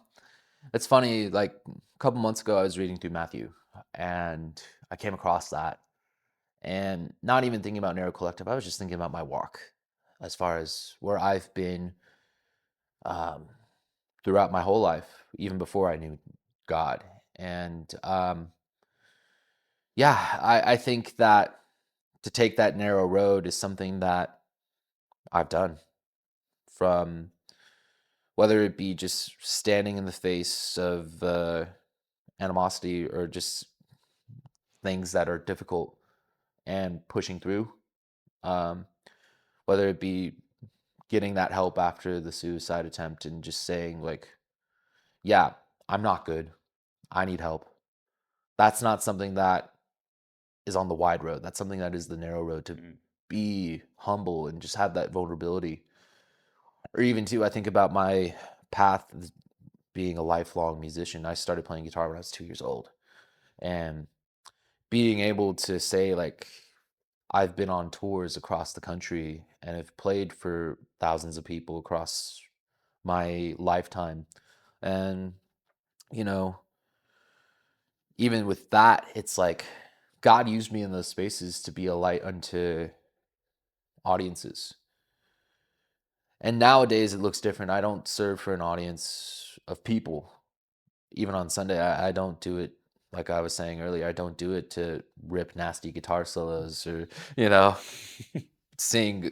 it's funny, like a couple months ago I was reading through Matthew and I came across that, and not even thinking about Narrow Collective, I was just thinking about my walk as far as where I've been um throughout my whole life, even before I knew God. And yeah, I think that to take that narrow road is something that I've done, from whether it be just standing in the face of animosity or just things that are difficult and pushing through, um, whether it be getting that help after the suicide attempt and just saying, like, yeah, I'm not good. I need help. That's not something that is on the wide road. That's something that is the narrow road, to Mm. be humble and just have that vulnerability. Or even too, I think about my path as being a lifelong musician. I started playing guitar when I was 2 years old. And being able to say, like, I've been on tours across the country and have played for thousands of people across my lifetime. And, you know, even with that, it's like God used me in those spaces to be a light unto audiences. And nowadays it looks different. I don't serve for an audience of people. Even on Sunday, I don't do it like I was saying earlier. I don't do it to rip nasty guitar solos or, you know, sing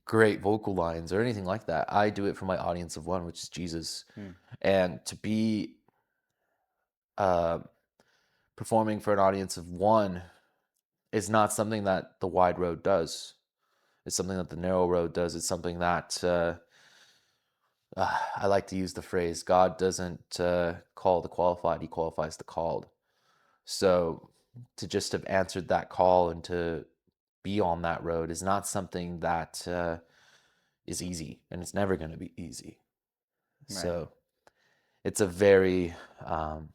great vocal lines or anything like that. I do it for my audience of one, which is Jesus. Mm. And to be uh, performing for an audience of one is not something that the wide road does. It's something that the narrow road does. It's something that I like to use the phrase, God doesn't call the qualified, he qualifies the called. So to just have answered that call and to be on that road is not something that is easy, and it's never going to be easy. Right. So it's a very um,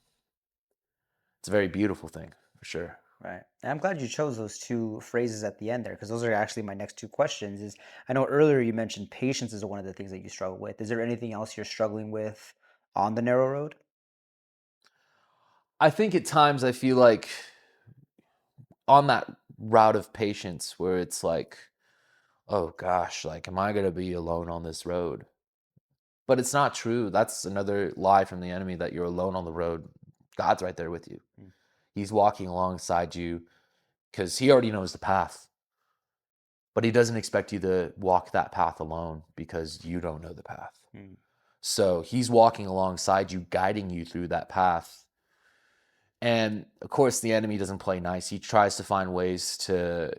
it's a very beautiful thing for sure. Right. And I'm glad you chose those two phrases at the end there because those are actually my next two questions. Is I know earlier you mentioned patience is one of the things that you struggle with. Is there anything else you're struggling with on the narrow road? I think at times I feel like on that route of patience where it's like, oh gosh, like, am I going to be alone on this road? But it's not true. That's another lie from the enemy, that you're alone on the road. God's right there with you. Mm. He's walking alongside you, because he already knows the path, but he doesn't expect you to walk that path alone because you don't know the path. Mm. So he's walking alongside you, guiding you through that path. And of course, the enemy doesn't play nice. He tries to find ways to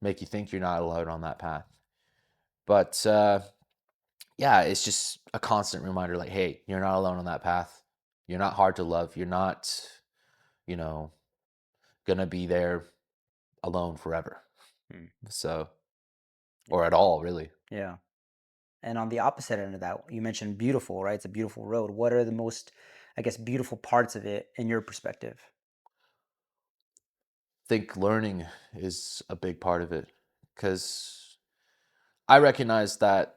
make you think you're not alone on that path. But yeah, it's just a constant reminder like, hey, you're not alone on that path. You're not hard to love. You're not, you know, going to be there alone forever. Mm. So, Yeah. or at all, really. Yeah. And on the opposite end of that, you mentioned beautiful, right? It's a beautiful road. What are the most, I guess, beautiful parts of it in your perspective? Think learning is a big part of it because I recognize that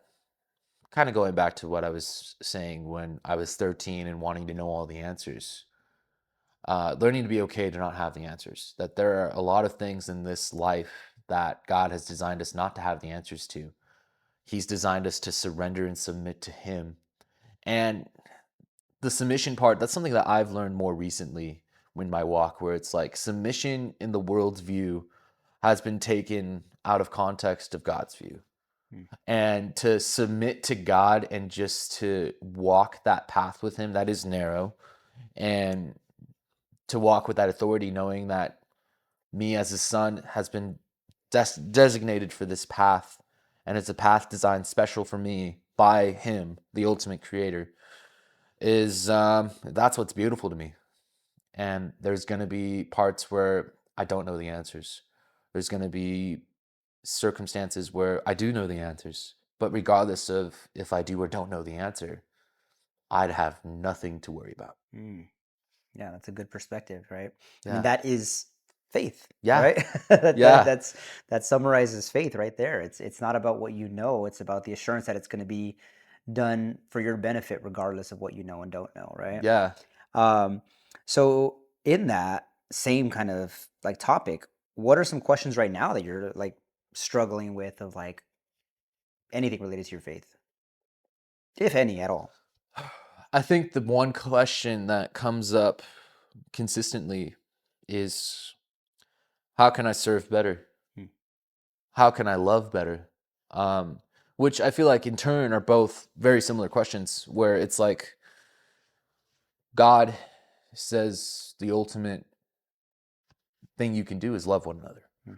kind of going back to what I was saying when I was 13 and wanting to know all the answers, learning to be okay to not have the answers, that there are a lot of things in this life that God has designed us not to have the answers to. He's designed us to surrender and submit to Him. And the submission part, that's something that I've learned more recently in my walk, where it's like submission in the world's view has been taken out of context of God's view. Mm. And to submit to God and just to walk that path with Him that is narrow, and to walk with that authority, knowing that me as His son has been designated for this path, and it's a path designed special for me by Him, the ultimate creator, is that's what's beautiful to me. And there's going to be parts where I don't know the answers. There's going to be circumstances where I do know the answers. But regardless of if I do or don't know the answer, I'd have nothing to worry about. Mm. Yeah, that's a good perspective, right? I mean, Yeah. that is faith, Yeah. right? that, that Yeah. that's that summarizes faith right there. It's not about what you know, it's about the assurance that it's going to be done for your benefit regardless of what you know and don't know, right? Yeah. Um, so in that same kind of like topic, what are some questions right now that you're like struggling with of like anything related to your faith, if any at all? I think the one question that comes up consistently is, how can I serve better? Hmm. How can I love better? Um, which I feel like in turn are both very similar questions, where it's like God says the ultimate thing you can do is love one another. Hmm.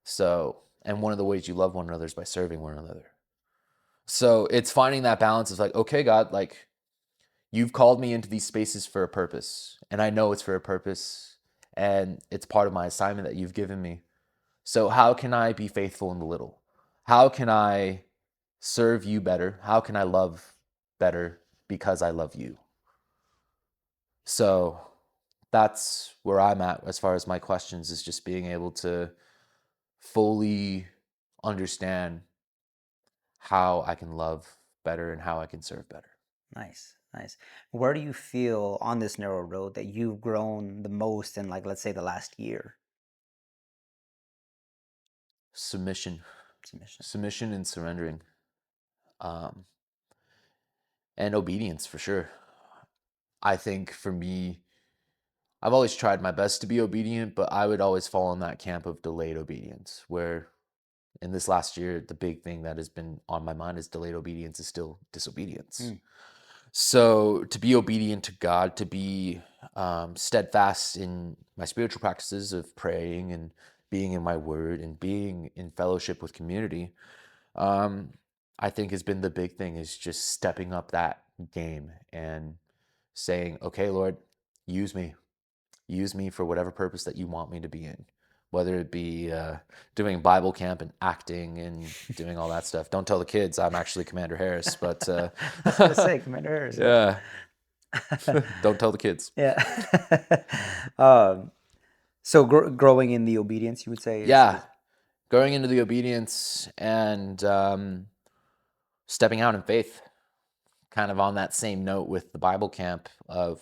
So, and one of the ways you love one another is by serving one another. So it's finding that balance of like, okay, God, like you've called me into these spaces for a purpose, and I know it's for a purpose, and it's part of my assignment that you've given me. So how can I be faithful in the little? How can I serve you better? How can I love better because I love you? So that's where I'm at as far as my questions, is just being able to fully understand how I can love better and how I can serve better. Nice, nice. Where do you feel on this narrow road that you've grown the most in, like, let's say, the last year? Submission, Submission. submission and surrendering, um, and obedience for sure. I think for me, I've always tried my best to be obedient, but I would always fall in that camp of delayed obedience, where in this last year, the big thing that has been on my mind is delayed obedience is still disobedience. Mm. So to be obedient to God, to be steadfast in my spiritual practices of praying and being in my word and being in fellowship with community, um, I think has been the big thing, is just stepping up that game and saying, okay, Lord, use me. Use me for whatever purpose that you want me to be in, whether it be doing Bible camp and acting and doing all that stuff. Don't tell the kids I'm actually Commander Harris, but I was gonna say Commander Harris, yeah. yeah, don't tell the kids. Yeah. um, so growing in the obedience, you would say Yeah, is going into the obedience and stepping out in faith, kind of on that same note with the Bible camp of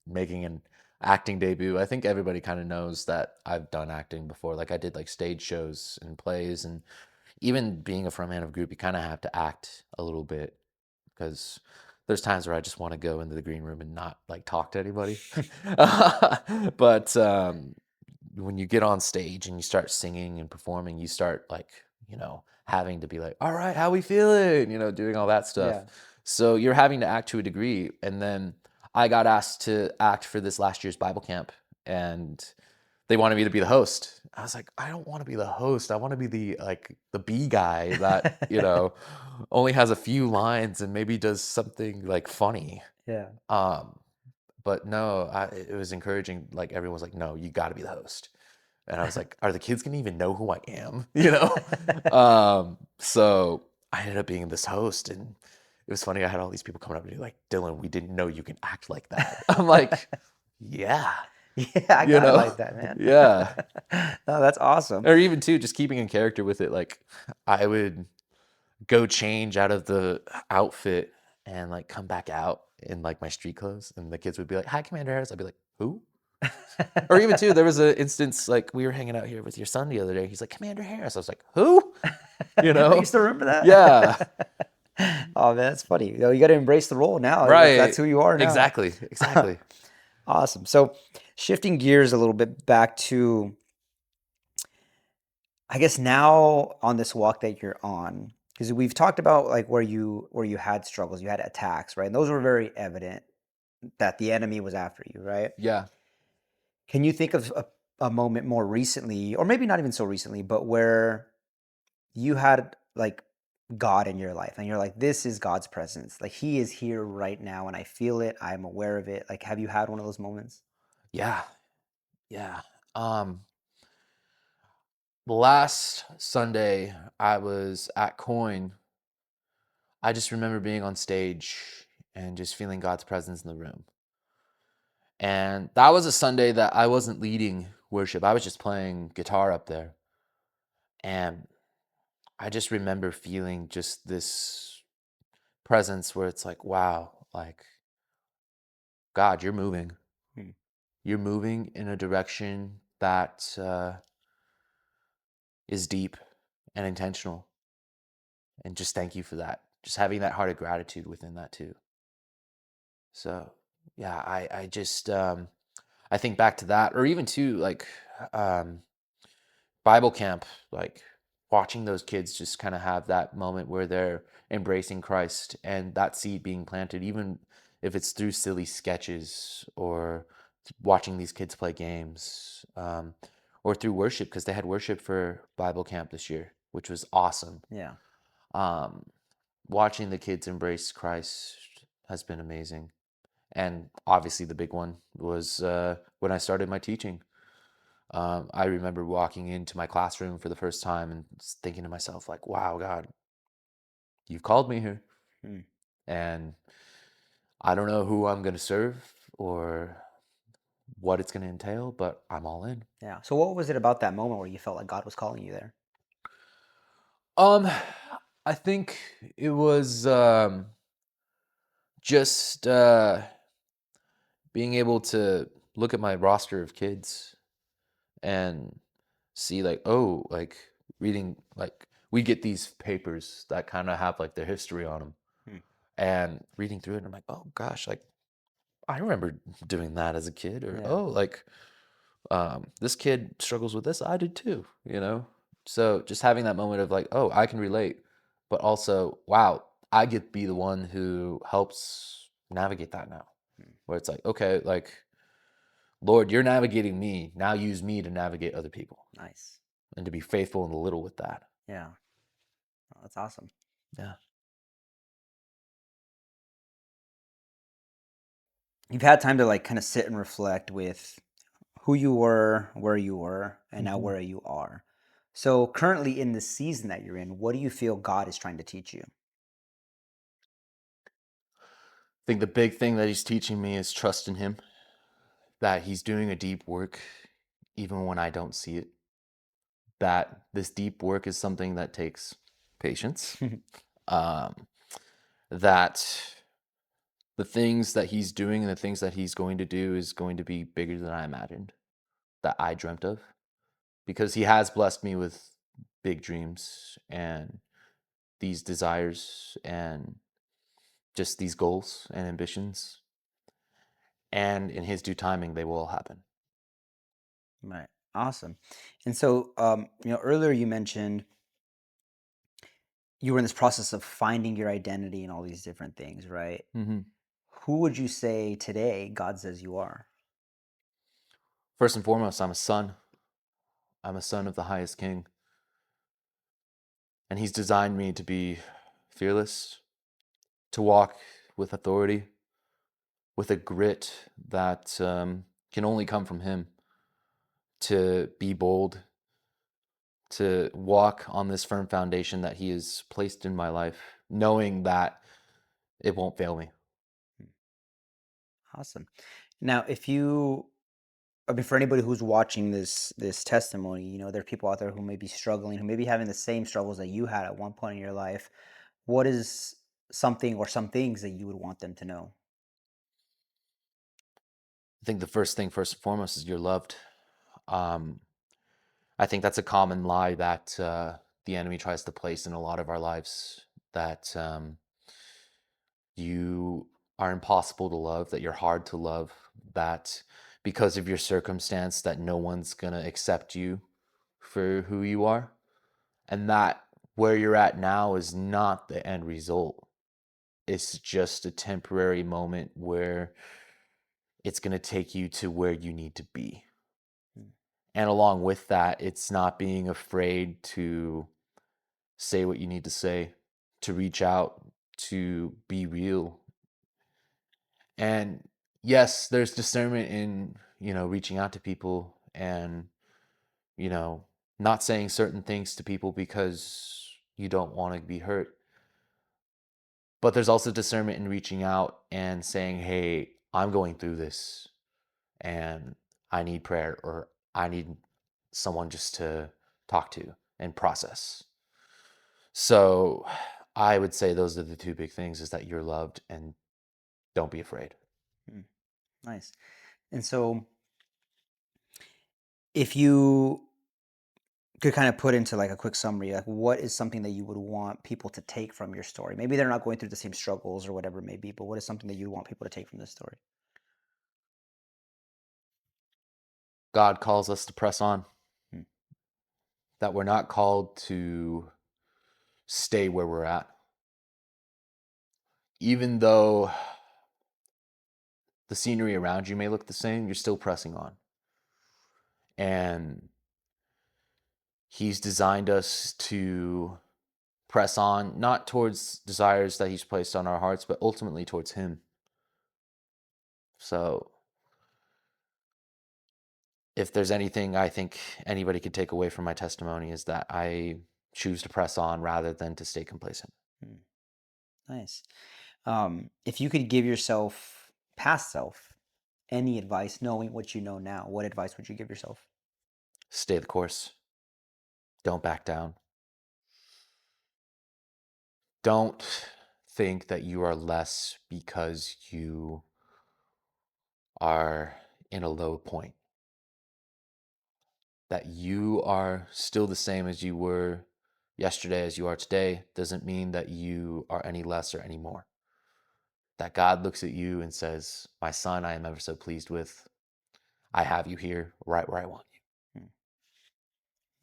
making an acting debut. I think everybody kind of knows that I've done acting before. Like I did like stage shows and plays, and even being a frontman of a group, you kind of have to act a little bit because there's times where I just want to go into the green room and not like talk to anybody. But when you get on stage and you start singing and performing, you start like, having to be like, all right, how we feeling? Doing all that stuff. Yeah. So you're having to act to a degree. And then I got asked to act for this last year's Bible camp, and they wanted me to be the host. I was like, I don't want to be the host. I want to be the B guy that, only has a few lines and maybe does something like funny. Yeah. Um, but no, it was encouraging. Like everyone's like, no, you got to be the host. And I was like, are the kids gonna even know who I am? So I ended up being this host, and it was funny. I had all these people coming up to me like, Dylan, we didn't know you can act like that. I'm like, yeah, Yeah, I you got it know, like that, man. yeah. No, that's awesome. Or even too, just keeping in character with it. Like I would go change out of the outfit and like come back out in like my street clothes, and the kids would be like, "Hi, Commander Harris." I'd be like, "Who?" Or even too, there was an instance like we were hanging out here with your son the other day. He's like, "Commander Harris." I was like, "Who?" You Oh, you know? still remember Yeah. that? Oh man, that's funny. You got to embrace the role now. That's Right. who you are now. Exactly. Exactly. Awesome. So, shifting gears a little bit back to, I guess now on this walk that you're on, because we've talked about like where you had struggles, you had attacks, right? And those were very evident that the enemy was after you, right? Yeah. Can you think of a moment more recently, or maybe not even so recently, but where you had like God in your life and you're like, this is God's presence. Like he is here right now and I feel it. I'm aware of it. Like, have you had one of those moments? Yeah. Yeah. Um, Last Sunday I was at Coin. I just remember being on stage and just feeling God's presence in the room. And that was a Sunday that I wasn't leading worship. I was just playing guitar up there. And I just remember feeling just this presence where it's like, wow, like, God, you're moving. Hmm. You're moving in a direction that is deep and intentional. And just thank you for that. Just having that heart of gratitude within that too. So, yeah, I just, I think back to that, or even to like, um, Bible camp, like watching those kids just kind of have that moment where they're embracing Christ and that seed being planted, even if it's through silly sketches or watching these kids play games, or through worship, because they had worship for Bible camp this year, which was awesome. Yeah. Um, Watching the kids embrace Christ has been amazing. And obviously, the big one was when I started my teaching. I remember walking into my classroom for the first time and thinking to myself, like, wow, God, you've called me here. Hmm. And I don't know who I'm going to serve or what it's going to entail, but I'm all in. Yeah. So, what was it about that moment where you felt like God was calling you there? Um, I think it was just being able to look at my roster of kids and see, like, oh, like reading, like, we get these papers that kind of have like their history on them, Hmm. and reading through it, and I'm like, oh gosh, like I remember doing that as a kid, or Yeah. oh, like this kid struggles with this, I did too. So just having that moment of like, oh, I can relate, but also, wow, I get to be the one who helps navigate that now, Hmm. where it's like, okay, like, Lord, you're navigating me, now use me to navigate other people Nice. and to be faithful in the little with that. Yeah. Oh, that's awesome. Yeah. You've had time to like kind of sit and reflect with who you were, where you were, and now Mhm. where you are. So, currently in the season that you're in, what do you feel God is trying to teach you? I think the big thing that he's teaching me is trust in him, that he's doing a deep work even when I don't see it, that this deep work is something that takes patience, um, that the things that he's doing and the things that he's going to do is going to be bigger than I imagined, that I dreamt of, because he has blessed me with big dreams and these desires and just these goals and ambitions. And in his due timing, they will all happen. Right. Awesome. And so, earlier you mentioned you were in this process of finding your identity and all these different things, right? Mhm. Who would you say today God says you are? First and foremost, I'm a son. I'm a son of the highest king, and he's designed me to be fearless, to walk with authority, with a grit that can only come from him, to be bold, to walk on this firm foundation that he has placed in my life, knowing that it won't fail me. Awesome. Now, if you, I mean, for anybody who's watching this testimony, there are people out there who may be struggling, who may be having the same struggles that you had at one point in your life. What is something or some things that you would want them to know? I think the first thing, first and foremost, is you're loved. Um, I think that's a common lie that the enemy tries to place in a lot of our lives, that you are impossible to love, that you're hard to love, that because of your circumstance, that no one's going to accept you for who you are, and that where you're at now is not the end result. It's just a temporary moment where it's going to take you to where you need to be. Mm, And along with that, it's not being afraid to say what you need to say, to reach out, to be real. And yes, there's discernment in, reaching out to people and, you know, not saying certain things to people because you don't want to be hurt. But there's also discernment in reaching out and saying, "Hey, I'm going through this and I need prayer, or I need someone just to talk to and process." So I would say those are the two big things, is that you're loved and don't be afraid. mm, nice. And so, if you could kind of put into like a quick summary, like what is something that you would want people to take from your story? Maybe they're not going through the same struggles or whatever it may be, but what is something that you want people to take from this story? God calls us to press on, Mm, that we're not called to stay where we're at. Even though the scenery around you may look the same, you're still pressing on. And He's designed us to press on, not towards desires that He's placed on our hearts, but ultimately towards Him. So if there's anything I think anybody could take away from my testimony, is that I choose to press on rather than to stay complacent. mm, nice. If you could give yourself, past self, any advice, knowing what you know now, what advice would you give yourself? Stay the course. Don't back down. Don't think that you are less because you are in a low point. That you are still the same as you were yesterday, as you are today, doesn't mean that you are any less or any more. That God looks at you and says, "My son, I am ever so pleased with. I have you here right where I want you." Mm,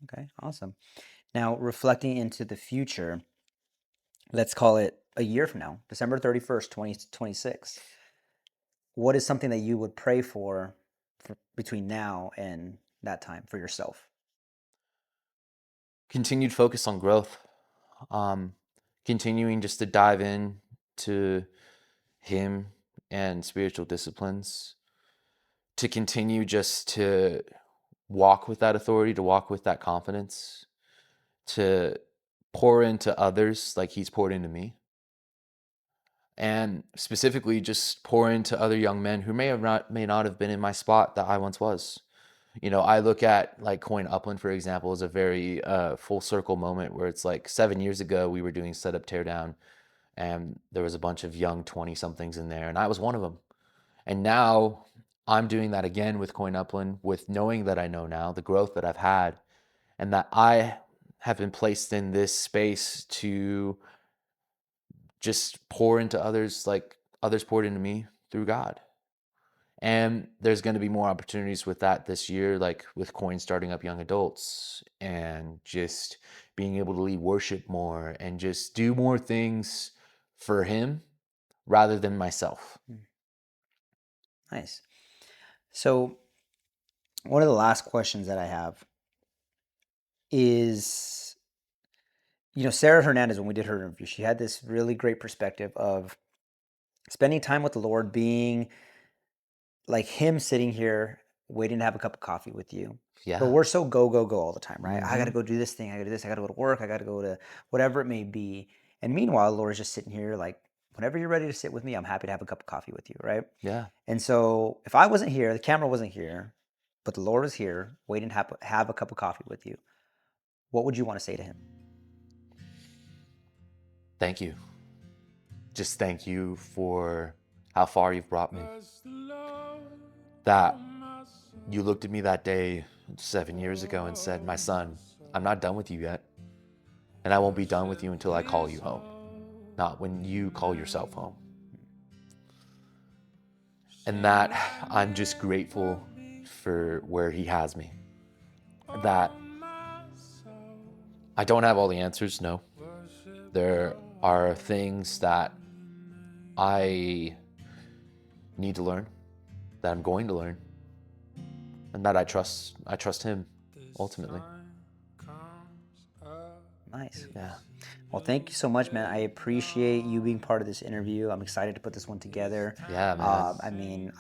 okay, awesome. Now, reflecting into the future, let's call it a year from now, December 31st, 2026. What is something that you would pray for between now and that time for yourself? Continued focus on growth. Um, Continuing just to dive in to Him and spiritual disciplines, to continue just to walk with that authority, to walk with that confidence, to pour into others like He's poured into me, and specifically just pour into other young men who may not have been in my spot that I once was. I look at like Coin Upland, for example, as a very full circle moment, where it's like 7 years ago we were doing setup teardown, and there was a bunch of young 20 somethings in there, and I was one of them. And now I'm doing that again with Coin Upland, with knowing that I know now the growth that I've had, and that I have been placed in this space to just pour into others like others poured into me through God. And there's going to be more opportunities with that this year, like with Coin starting up young adults and just being able to lead worship more and just do more things for him rather than myself. Nice. So, one of the last questions that I have is, Sarah Hernandez, when we did her interview, she had this really great perspective of spending time with the Lord being like him sitting here waiting to have a cup of coffee with you. But Yeah. we're so go, go, go all the time, right? I got to Hmm. go do this thing. I got to do this. I got to go to work. I got to go to whatever it may be. And meanwhile, the Lord is just sitting here like, whenever you're ready to sit with me, I'm happy to have a cup of coffee with you, right? Yeah. And so if I wasn't here, the camera wasn't here, but the Lord was here waiting to have a cup of coffee with you, what would you want to say to him? Thank you. Just thank you for how far you've brought me. That you looked at me that day 7 years ago and said, "My son, I'm not done with you yet. And I won't be done with you until I call you home, not when you call yourself home." And that I'm just grateful for where he has me. That I don't have all the answers, no. There are things that I need to learn, that I'm going to learn, and that I trust him ultimately. Nice. Yeah. Well, thank you so much, man. I appreciate you being part of this interview. I'm excited to put this one together. Yeah, man. I mean,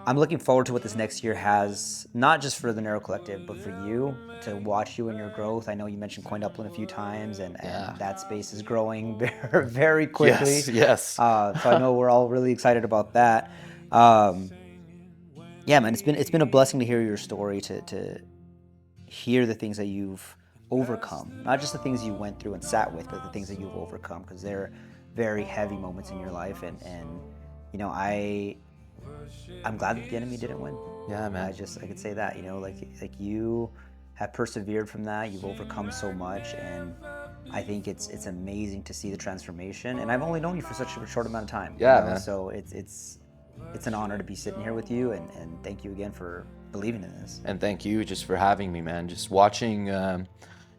I'm looking forward to what this next year has, not just for the Neuro Collective, but for you to watch you and your growth. I know you mentioned Coin Upland a few times, Yeah. and that space is growing very, very Yes, quickly. yes. So I know we're all really excited about that. Um, yeah, man, it's been a blessing to hear your story, to hear the things that you've overcome, not just the things you went through and sat with, but the things that you've overcome, because they're very heavy moments in your life, and you know, I'm glad that the enemy didn't win. Yeah, man. I could say that, like you have persevered from that. You've overcome so much, and I think it's amazing to see the transformation. And I've only known you for such a short amount of time, Yeah, man. so it's an honor to be sitting here with you, and thank you again for believing in this. And thank you just for having me, man. Just watching,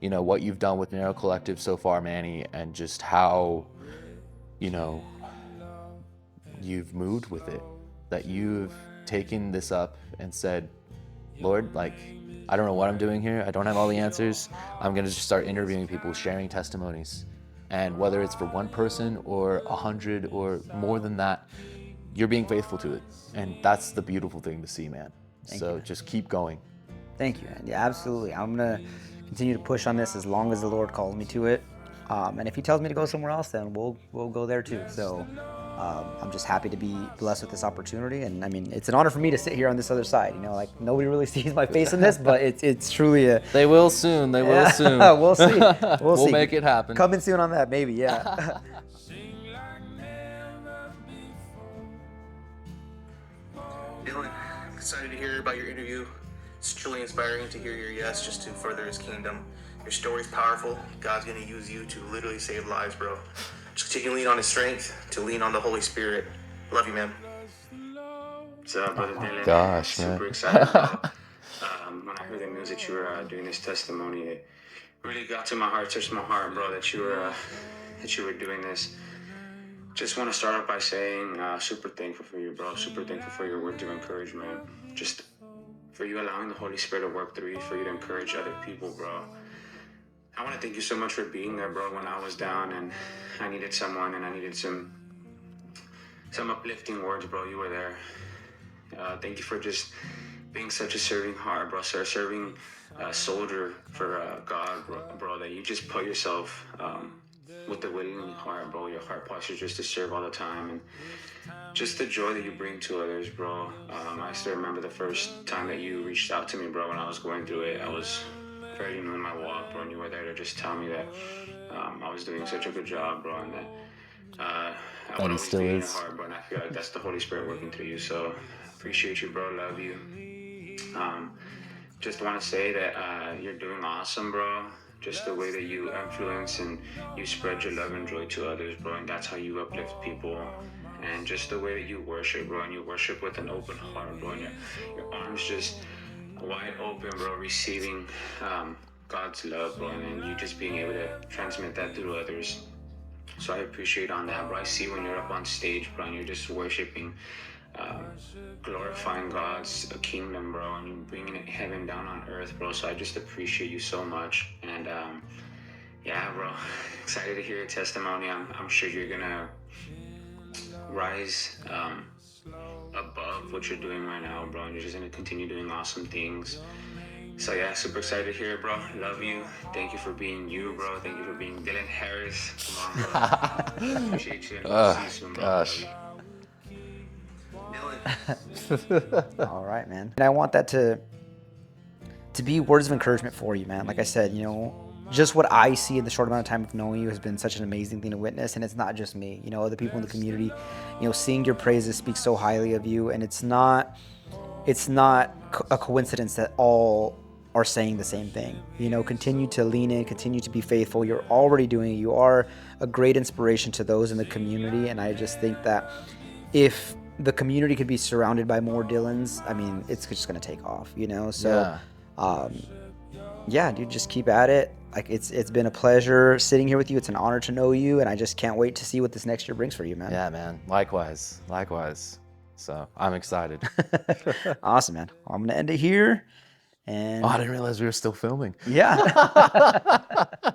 what you've done with Narrow Collective so far, Manny, and just how, you know, you've moved with it. That you've taken this up and said, "Lord, like, I don't know what I'm doing here. I don't have all the answers. I'm going to just start interviewing people, sharing testimonies." And whether it's for one person or 100 or more than that, you're being faithful to it. And that's the beautiful thing to see, man. Thank you, So man. just keep going. Thank you, man. Yeah, absolutely. I'm gonna continue to push on this as long as the Lord calls me to it. And if He tells me to go somewhere else, then we'll go there too. So I'm just happy to be blessed with this opportunity. And I mean, it's an honor for me to sit here on this other side. Like nobody really sees my face in this, but it's truly a They will soon. They will soon. yeah. We'll see. We'll We'll see. make it happen. Coming soon on that, maybe. Yeah. Dylan, excited to hear about your interview. It's truly inspiring to hear your yes just to further his kingdom. Your story's powerful. God's going to use you to literally save lives, bro. Just continue to lean on his strength, to lean on the Holy Spirit. Love you, man. What's up, brother Dylan? Gosh, man. Super excited, bro. When I heard the news that you were doing this testimony, it really got to my heart, touched my heart, bro, that you were doing this. Just want to start off by saying, super thankful for you, bro. Super thankful for your words of encouragement. Just for you allowing the Holy Spirit to work through you, for you to encourage other people, bro. I want to thank you so much for being there, bro, when I was down and I needed someone and I needed some uplifting words, bro. You were there. Thank you for just being such a serving heart, bro. So serving soldier for God, bro. That you just put yourself with the willing heart, bro. Your heart posture just to serve all the time, and just the joy that you bring to others, bro. I still remember the first time that you reached out to me, bro. When I was going through it, I was very new in my walk, bro, and you were there to just tell me that I was doing such a good job, bro, and that I That would he always still be in your is. heart, bro. And I feel like that's the Holy Spirit working through you. So appreciate you, bro. Love you. Just want to say that you're doing awesome, bro. Just the way that you influence and you spread your love and joy to others, bro. And that's how you uplift people. and just the way that you worship, bro, and you worship with an open heart, bro, and your arms just wide open, bro, receiving God's love, bro, and then you just being able to transmit that through others. So I appreciate on that, bro. I see when you're up on stage, bro, and you're just worshiping, glorifying God's kingdom, bro, and you're bringing heaven down on earth, bro. So I just appreciate you so much. And yeah, bro, excited to hear your testimony. I'm sure you're gonna rise above what you're doing right now, bro, and you're just gonna continue doing awesome things. So yeah, super excited to hear it, bro. Love you. Thank you for being you, bro. Thank you for being Dylan Harris. Come on, bro. Appreciate you. And we'll see you soon, bro. Gosh. Dylan. All right, man. And I want that to be words of encouragement for you, man. Like I said, you know, just what I see in the short amount of time of knowing you has been such an amazing thing to witness. And it's not just me, you know, other people in the community, you know, seeing your praises speak so highly of you. And it's not a coincidence that all are saying the same thing. You know, continue to lean in, continue to be faithful. You're already doing it. You are a great inspiration to those in the community. And I just think that if the community could be surrounded by more Dylans, I mean, it's just going to take off, you know? So, yeah, dude, just keep at it. Like, it's been a pleasure sitting here with you. It's an honor to know you. And I just can't wait to see what this next year brings for you, man. Yeah, man. Likewise. So I'm excited. Awesome, man. I'm going to end it here. And Oh, I didn't realize we were still filming. yeah.